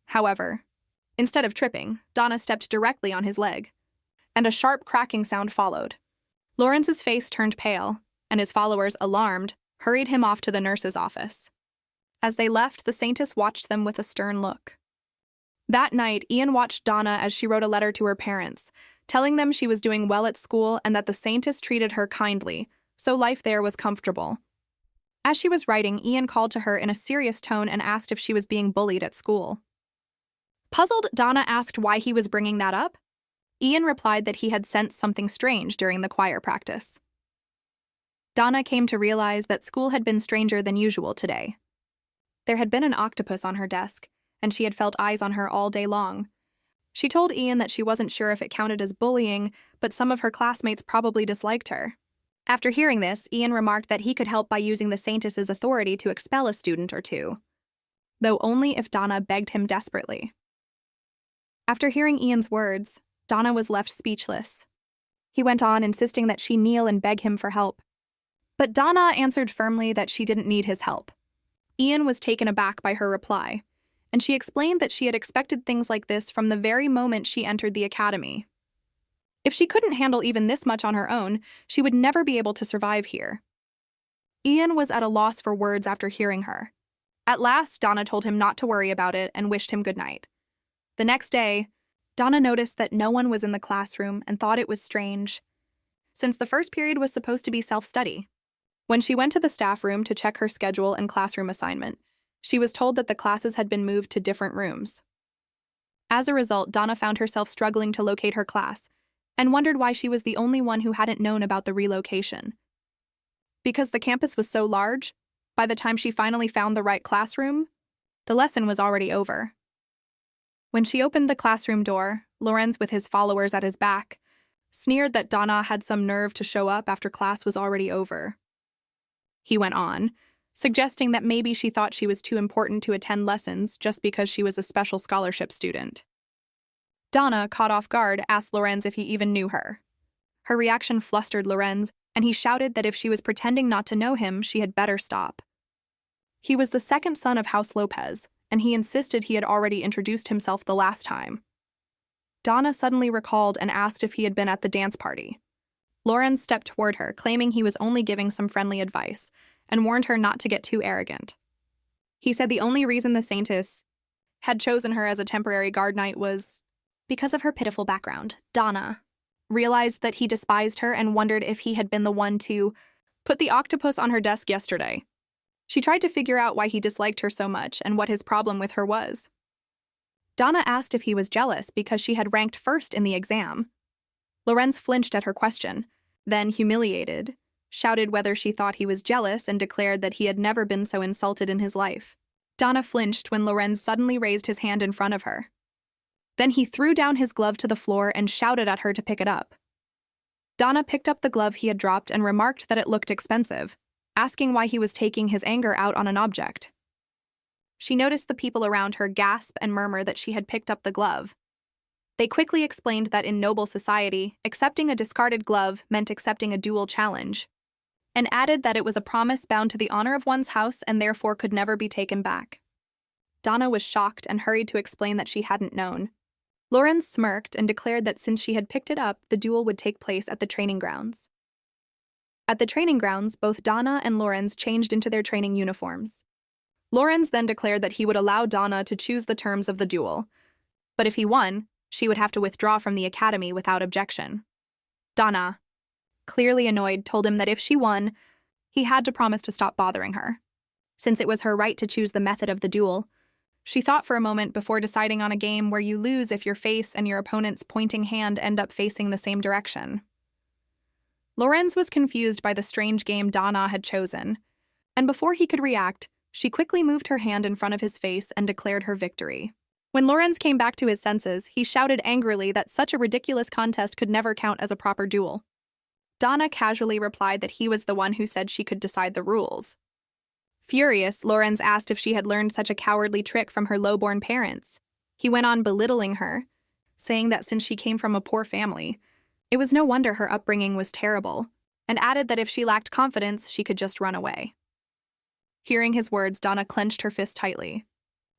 However, instead of tripping, Donna stepped directly on his leg, and a sharp cracking sound followed. Lorenz's face turned pale, and his followers, alarmed, hurried him off to the nurse's office. As they left, the Saintess watched them with a stern look. That night, Ian watched Donna as she wrote a letter to her parents, telling them she was doing well at school and that the Saintess treated her kindly, so life there was comfortable. As she was writing, Ian called to her in a serious tone and asked if she was being bullied at school. Puzzled, Donna asked why he was bringing that up. Ian replied that he had sensed something strange during the choir practice. Donna came to realize that school had been stranger than usual today. There had been an octopus on her desk, and she had felt eyes on her all day long. She told Ian that she wasn't sure if it counted as bullying, but some of her classmates probably disliked her. After hearing this, Ian remarked that he could help by using the Saintess's authority to expel a student or two, though only if Donna begged him desperately. After hearing Ian's words, Donna was left speechless. He went on, insisting that she kneel and beg him for help. But Donna answered firmly that she didn't need his help. Ian was taken aback by her reply, and she explained that she had expected things like this from the very moment she entered the academy. If she couldn't handle even this much on her own, she would never be able to survive here. Ian was at a loss for words after hearing her. At last, Donna told him not to worry about it and wished him good night. The next day, Donna noticed that no one was in the classroom and thought it was strange, since the first period was supposed to be self-study. When she went to the staff room to check her schedule and classroom assignment, she was told that the classes had been moved to different rooms. As a result, Donna found herself struggling to locate her class and wondered why she was the only one who hadn't known about the relocation. Because the campus was so large, by the time she finally found the right classroom, the lesson was already over. When she opened the classroom door, Lorenz, with his followers at his back, sneered that Donna had some nerve to show up after class was already over. He went on, suggesting that maybe she thought she was too important to attend lessons just because she was a special scholarship student. Donna, caught off guard, asked Lorenz if he even knew her. Her reaction flustered Lorenz, and he shouted that if she was pretending not to know him, she had better stop. He was the second son of House Lopez, and he insisted he had already introduced himself the last time. Donna suddenly recalled and asked if he had been at the dance party. Lorenz stepped toward her, claiming he was only giving some friendly advice, and warned her not to get too arrogant. He said the only reason the Saintess had chosen her as a temporary guard knight was because of her pitiful background. Donna realized that he despised her and wondered if he had been the one to put the octopus on her desk yesterday. She tried to figure out why he disliked her so much and what his problem with her was. Donna asked if he was jealous because she had ranked first in the exam. Lorenz flinched at her question, then, humiliated, shouted whether she thought he was jealous and declared that he had never been so insulted in his life. Donna flinched when Lorenz suddenly raised his hand in front of her. Then he threw down his glove to the floor and shouted at her to pick it up. Donna picked up the glove he had dropped and remarked that it looked expensive, asking why he was taking his anger out on an object. She noticed the people around her gasp and murmur that she had picked up the glove. They quickly explained that in noble society, accepting a discarded glove meant accepting a duel challenge, and added that it was a promise bound to the honor of one's house and therefore could never be taken back. Donna was shocked and hurried to explain that she hadn't known. Lorenz smirked and declared that since she had picked it up, the duel would take place at the training grounds. At the training grounds, both Donna and Lorenz changed into their training uniforms. Lorenz then declared that he would allow Donna to choose the terms of the duel, but if he won, she would have to withdraw from the academy without objection. Donna, clearly annoyed, told him that if she won, he had to promise to stop bothering her. Since it was her right to choose the method of the duel, she thought for a moment before deciding on a game where you lose if your face and your opponent's pointing hand end up facing the same direction. Lorenz was confused by the strange game Donna had chosen, and before he could react, she quickly moved her hand in front of his face and declared her victory. When Lorenz came back to his senses, he shouted angrily that such a ridiculous contest could never count as a proper duel. Donna casually replied that he was the one who said she could decide the rules. Furious, Lorenz asked if she had learned such a cowardly trick from her low-born parents. He went on belittling her, saying that since she came from a poor family, it was no wonder her upbringing was terrible, and added that if she lacked confidence, she could just run away. Hearing his words, Donna clenched her fist tightly.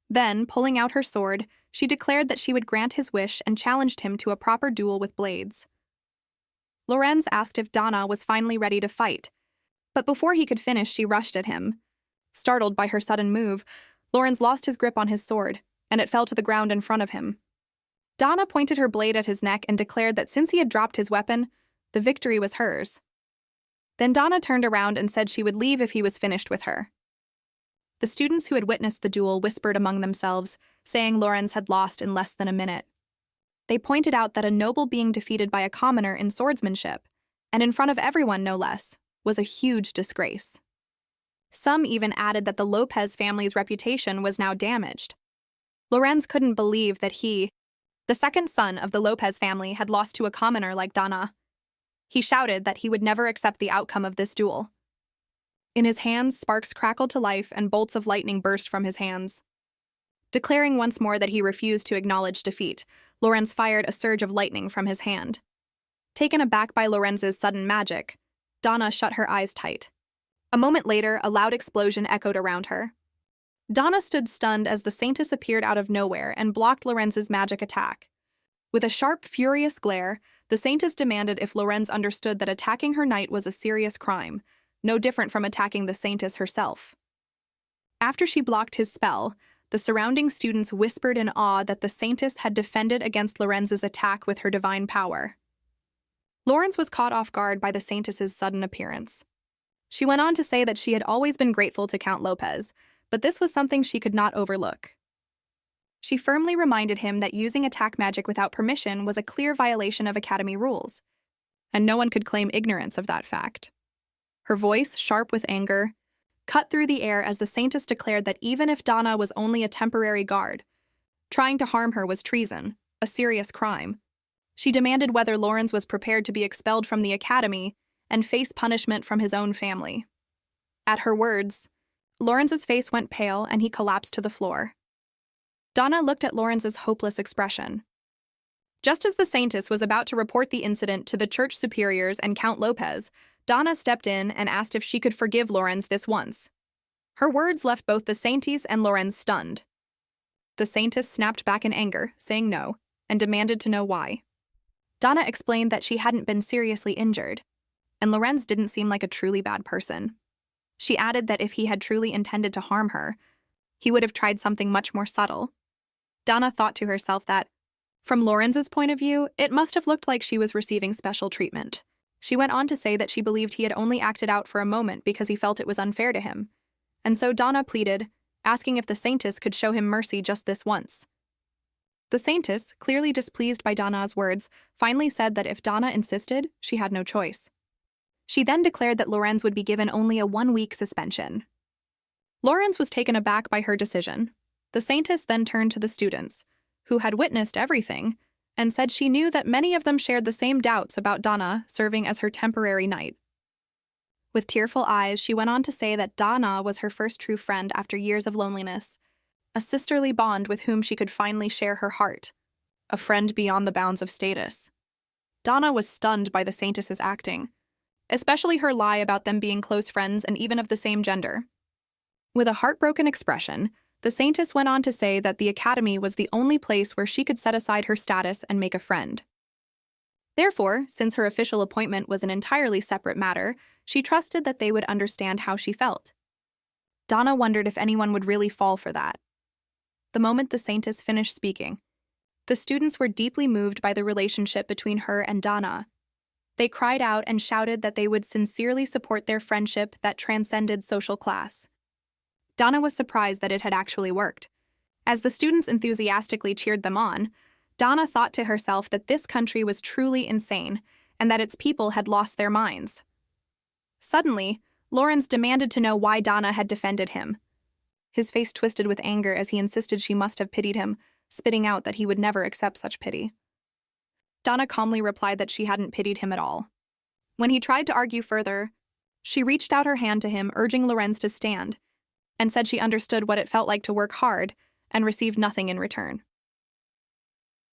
Then, pulling out her sword, she declared that she would grant his wish and challenged him to a proper duel with blades. Lorenz asked if Donna was finally ready to fight, but before he could finish, she rushed at him. Startled by her sudden move, Lorenz lost his grip on his sword, and it fell to the ground in front of him. Donna pointed her blade at his neck and declared that since he had dropped his weapon, the victory was hers. Then Donna turned around and said she would leave if he was finished with her. The students who had witnessed the duel whispered among themselves, saying Lorenz had lost in less than a minute. They pointed out that a noble being defeated by a commoner in swordsmanship, and in front of everyone no less, was a huge disgrace. Some even added that the Lopez family's reputation was now damaged. Lorenz couldn't believe that he, the second son of the Lopez family, had lost to a commoner like Donna. He shouted that he would never accept the outcome of this duel. In his hands, sparks crackled to life and bolts of lightning burst from his hands. Declaring once more that he refused to acknowledge defeat, Lorenz fired a surge of lightning from his hand. Taken aback by Lorenz's sudden magic, Donna shut her eyes tight. A moment later, a loud explosion echoed around her. Donna stood stunned as the Saintess appeared out of nowhere and blocked Lorenz's magic attack. With a sharp, furious glare, the Saintess demanded if Lorenz understood that attacking her knight was a serious crime, no different from attacking the Saintess herself. After she blocked his spell, the surrounding students whispered in awe that the Saintess had defended against Lorenz's attack with her divine power. Lorenz was caught off guard by the Saintess's sudden appearance. She went on to say that she had always been grateful to Count Lopez, but this was something she could not overlook. She firmly reminded him that using attack magic without permission was a clear violation of Academy rules, and no one could claim ignorance of that fact. Her voice, sharp with anger, cut through the air as the Saintess declared that even if Donna was only a temporary guard, trying to harm her was treason, a serious crime. She demanded whether Lorenz was prepared to be expelled from the Academy and face punishment from his own family. At her words, Lorenz's face went pale and he collapsed to the floor. Donna looked at Lorenz's hopeless expression. Just as the Saintess was about to report the incident to the church superiors and Count Lopez, Donna stepped in and asked if she could forgive Lorenz this once. Her words left both the Saintess and Lorenz stunned. The Saintess snapped back in anger, saying no, and demanded to know why. Donna explained that she hadn't been seriously injured, and Lorenz didn't seem like a truly bad person. She added that if he had truly intended to harm her, he would have tried something much more subtle. Donna thought to herself that, from Lorenz's point of view, it must have looked like she was receiving special treatment. She went on to say that she believed he had only acted out for a moment because he felt it was unfair to him. And so Donna pleaded, asking if the Saintess could show him mercy just this once. The Saintess, clearly displeased by Donna's words, finally said that if Donna insisted, she had no choice. She then declared that Lorenz would be given only a 1-week suspension. Lorenz was taken aback by her decision. The Saintess then turned to the students, who had witnessed everything, and said she knew that many of them shared the same doubts about Donna serving as her temporary knight. With tearful eyes, she went on to say that Donna was her first true friend after years of loneliness, a sisterly bond with whom she could finally share her heart, a friend beyond the bounds of status. Donna was stunned by the Saintess's acting, especially her lie about them being close friends and even of the same gender. With a heartbroken expression, the Saintess went on to say that the Academy was the only place where she could set aside her status and make a friend. Therefore, since her official appointment was an entirely separate matter, she trusted that they would understand how she felt. Donna wondered if anyone would really fall for that. The moment the Saintess finished speaking, the students were deeply moved by the relationship between her and Donna. They cried out and shouted that they would sincerely support their friendship that transcended social class. Donna was surprised that it had actually worked. As the students enthusiastically cheered them on, Donna thought to herself that this country was truly insane and that its people had lost their minds. Suddenly, Lorenz demanded to know why Donna had defended him. His face twisted with anger as he insisted she must have pitied him, spitting out that he would never accept such pity. Donna calmly replied that she hadn't pitied him at all. When he tried to argue further, she reached out her hand to him, urging Lorenz to stand, and said she understood what it felt like to work hard and received nothing in return.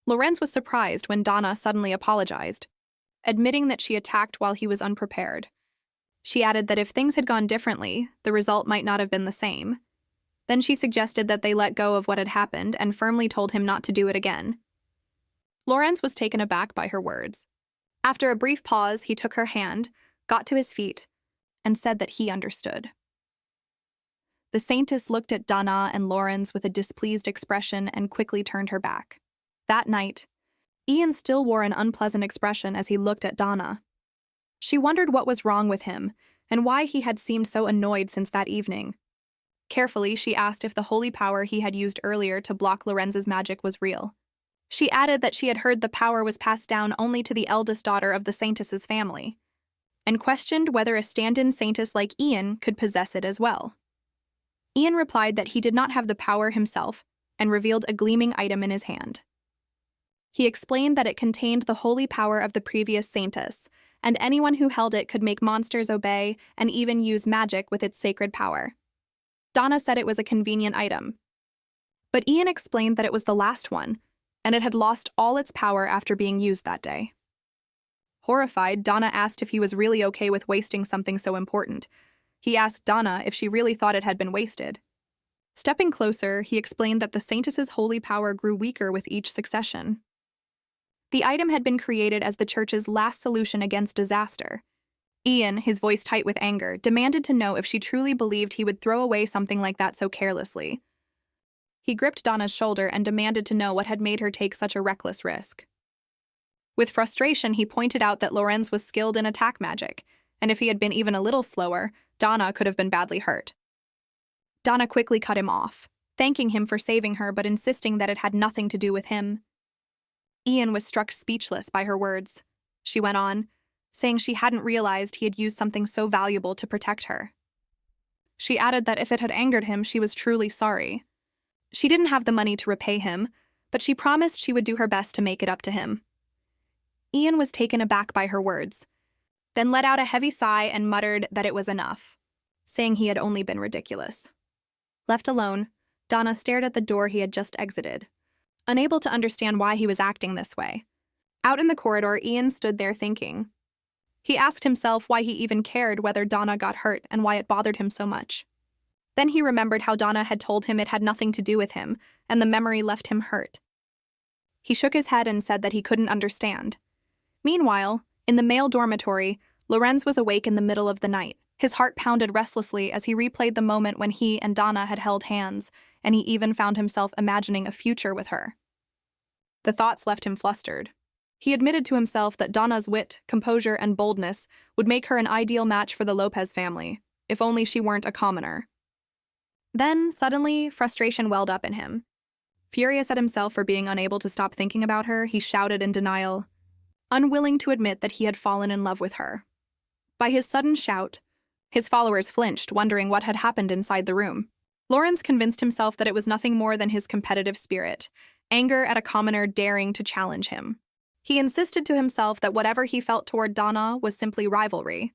Lorenz was surprised when Donna suddenly apologized, admitting that she attacked while he was unprepared. She added that if things had gone differently, the result might not have been the same. Then she suggested that they let go of what had happened and firmly told him not to do it again. Lorenz was taken aback by her words. After a brief pause, he took her hand, got to his feet, and said that he understood. The Saintess looked at Donna and Lorenz with a displeased expression and quickly turned her back. That night, Ian still wore an unpleasant expression as he looked at Donna. She wondered what was wrong with him and why he had seemed so annoyed since that evening. Carefully, she asked if the holy power he had used earlier to block Lorenz's magic was real. She added that she had heard the power was passed down only to the eldest daughter of the Saintess's family, and questioned whether a stand-in Saintess like Ian could possess it as well. Ian replied that he did not have the power himself and revealed a gleaming item in his hand. He explained that it contained the holy power of the previous Saintess, and anyone who held it could make monsters obey and even use magic with its sacred power. Donna said it was a convenient item. But Ian explained that it was the last one, and it had lost all its power after being used that day. Horrified, Donna asked if he was really okay with wasting something so important. He asked Donna if she really thought it had been wasted. Stepping closer, he explained that the Saintess's holy power grew weaker with each succession. The item had been created as the church's last solution against disaster. Ian, his voice tight with anger, demanded to know if she truly believed he would throw away something like that so carelessly. He gripped Donna's shoulder and demanded to know what had made her take such a reckless risk. With frustration, he pointed out that Lorenz was skilled in attack magic, and if he had been even a little slower, Donna could have been badly hurt. Donna quickly cut him off, thanking him for saving her but insisting that it had nothing to do with him. Ian was struck speechless by her words. She went on, saying she hadn't realized he had used something so valuable to protect her. She added that if it had angered him, she was truly sorry. She didn't have the money to repay him, but she promised she would do her best to make it up to him. Ian was taken aback by her words, then let out a heavy sigh and muttered that it was enough, saying he had only been ridiculous. Left alone, Donna stared at the door he had just exited, unable to understand why he was acting this way. Out in the corridor, Ian stood there thinking. He asked himself why he even cared whether Donna got hurt and why it bothered him so much. Then he remembered how Donna had told him it had nothing to do with him, and the memory left him hurt. He shook his head and said that he couldn't understand. Meanwhile, in the male dormitory, Lorenz was awake in the middle of the night. His heart pounded restlessly as he replayed the moment when he and Donna had held hands, and he even found himself imagining a future with her. The thoughts left him flustered. He admitted to himself that Donna's wit, composure, and boldness would make her an ideal match for the Lopez family, if only she weren't a commoner. Then, suddenly, frustration welled up in him. Furious at himself for being unable to stop thinking about her, he shouted in denial, unwilling to admit that he had fallen in love with her. By his sudden shout, his followers flinched, wondering what had happened inside the room. Lorenz convinced himself that it was nothing more than his competitive spirit, anger at a commoner daring to challenge him. He insisted to himself that whatever he felt toward Donna was simply rivalry.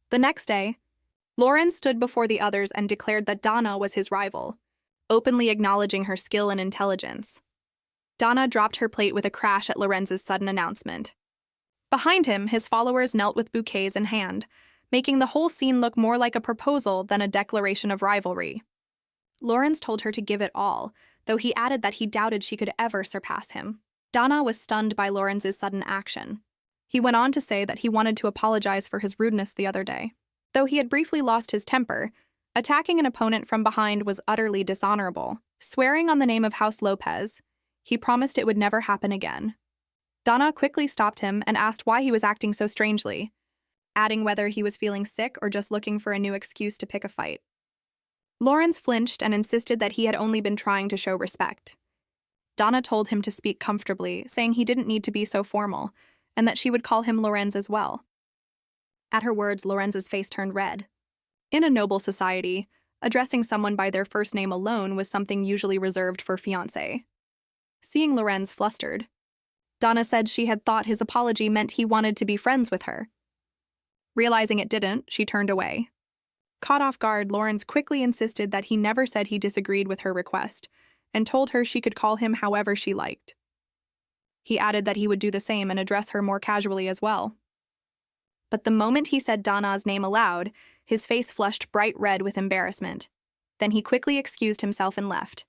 The next day, Lorenz stood before the others and declared that Donna was his rival, openly acknowledging her skill and intelligence. Donna dropped her plate with a crash at Lorenz's sudden announcement. Behind him, his followers knelt with bouquets in hand, making the whole scene look more like a proposal than a declaration of rivalry. Lorenz told her to give it all, though he added that he doubted she could ever surpass him. Donna was stunned by Lorenz's sudden action. He went on to say that he wanted to apologize for his rudeness the other day. Though he had briefly lost his temper, attacking an opponent from behind was utterly dishonorable. Swearing on the name of House Lopez, he promised it would never happen again. Donna quickly stopped him and asked why he was acting so strangely, adding whether he was feeling sick or just looking for a new excuse to pick a fight. Lorenz flinched and insisted that he had only been trying to show respect. Donna told him to speak comfortably, saying he didn't need to be so formal, and that she would call him Lorenz as well. At her words, Lorenz's face turned red. In a noble society, addressing someone by their first name alone was something usually reserved for fiancé. Seeing Lorenz flustered, Donna said she had thought his apology meant he wanted to be friends with her. Realizing it didn't, she turned away. Caught off guard, Lorenz quickly insisted that he never said he disagreed with her request, and told her she could call him however she liked. He added that he would do the same and address her more casually as well. But the moment he said Donna's name aloud, his face flushed bright red with embarrassment. Then he quickly excused himself and left.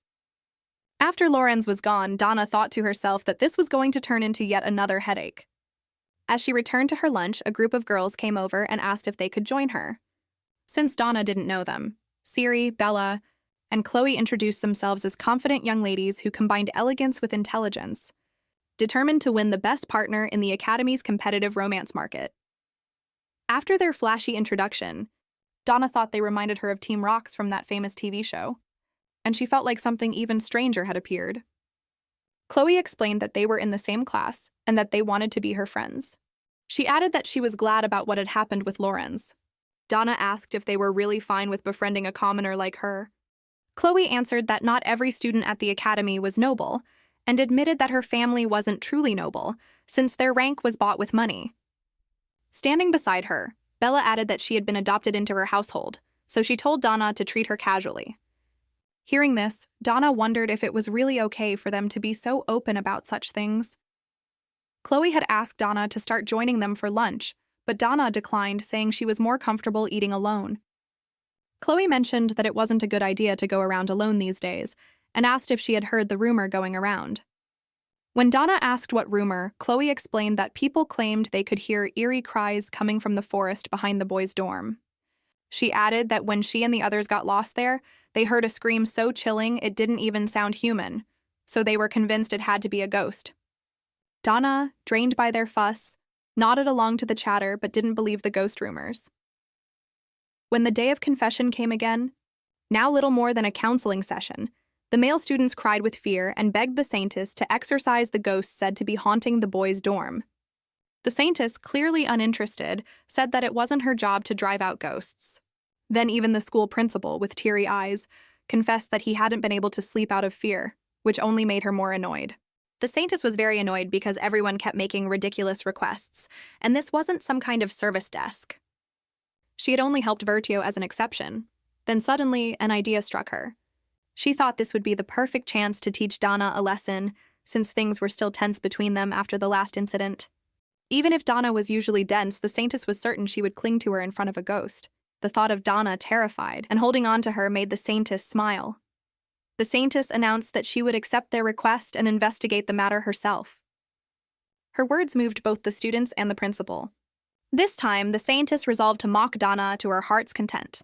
After Lorenz was gone, Donna thought to herself that this was going to turn into yet another headache. As she returned to her lunch, a group of girls came over and asked if they could join her. Since Donna didn't know them, Siri, Bella, and Chloe introduced themselves as confident young ladies who combined elegance with intelligence, determined to win the best partner in the Academy's competitive romance market. After their flashy introduction, Donna thought they reminded her of Team Rocks from that famous TV show, and she felt like something even stranger had appeared. Chloe explained that they were in the same class and that they wanted to be her friends. She added that she was glad about what had happened with Lorenz. Donna asked if they were really fine with befriending a commoner like her. Chloe answered that not every student at the academy was noble, and admitted that her family wasn't truly noble, since their rank was bought with money. Standing beside her, Bella added that she had been adopted into her household, so she told Donna to treat her casually. Hearing this, Donna wondered if it was really okay for them to be so open about such things. Chloe had asked Donna to start joining them for lunch, but Donna declined, saying she was more comfortable eating alone. Chloe mentioned that it wasn't a good idea to go around alone these days, and asked if she had heard the rumor going around. When Donna asked what rumor, Chloe explained that people claimed they could hear eerie cries coming from the forest behind the boys' dorm. She added that when she and the others got lost there, they heard a scream so chilling it didn't even sound human, so they were convinced it had to be a ghost. Donna, drained by their fuss, nodded along to the chatter but didn't believe the ghost rumors. When the day of confession came again, now little more than a counseling session, the male students cried with fear and begged the Saintess to exorcise the ghosts said to be haunting the boys' dorm. The Saintess, clearly uninterested, said that it wasn't her job to drive out ghosts. Then even the school principal, with teary eyes, confessed that he hadn't been able to sleep out of fear, which only made her more annoyed. The Saintess was very annoyed because everyone kept making ridiculous requests, and this wasn't some kind of service desk. She had only helped Vertio as an exception. Then suddenly, an idea struck her. She thought this would be the perfect chance to teach Donna a lesson, since things were still tense between them after the last incident. Even if Donna was usually dense, the Saintess was certain she would cling to her in front of a ghost. The thought of Donna terrified, and holding on to her made the Saintess smile. The Saintess announced that she would accept their request and investigate the matter herself. Her words moved both the students and the principal. This time, the Saintess resolved to mock Donna to her heart's content.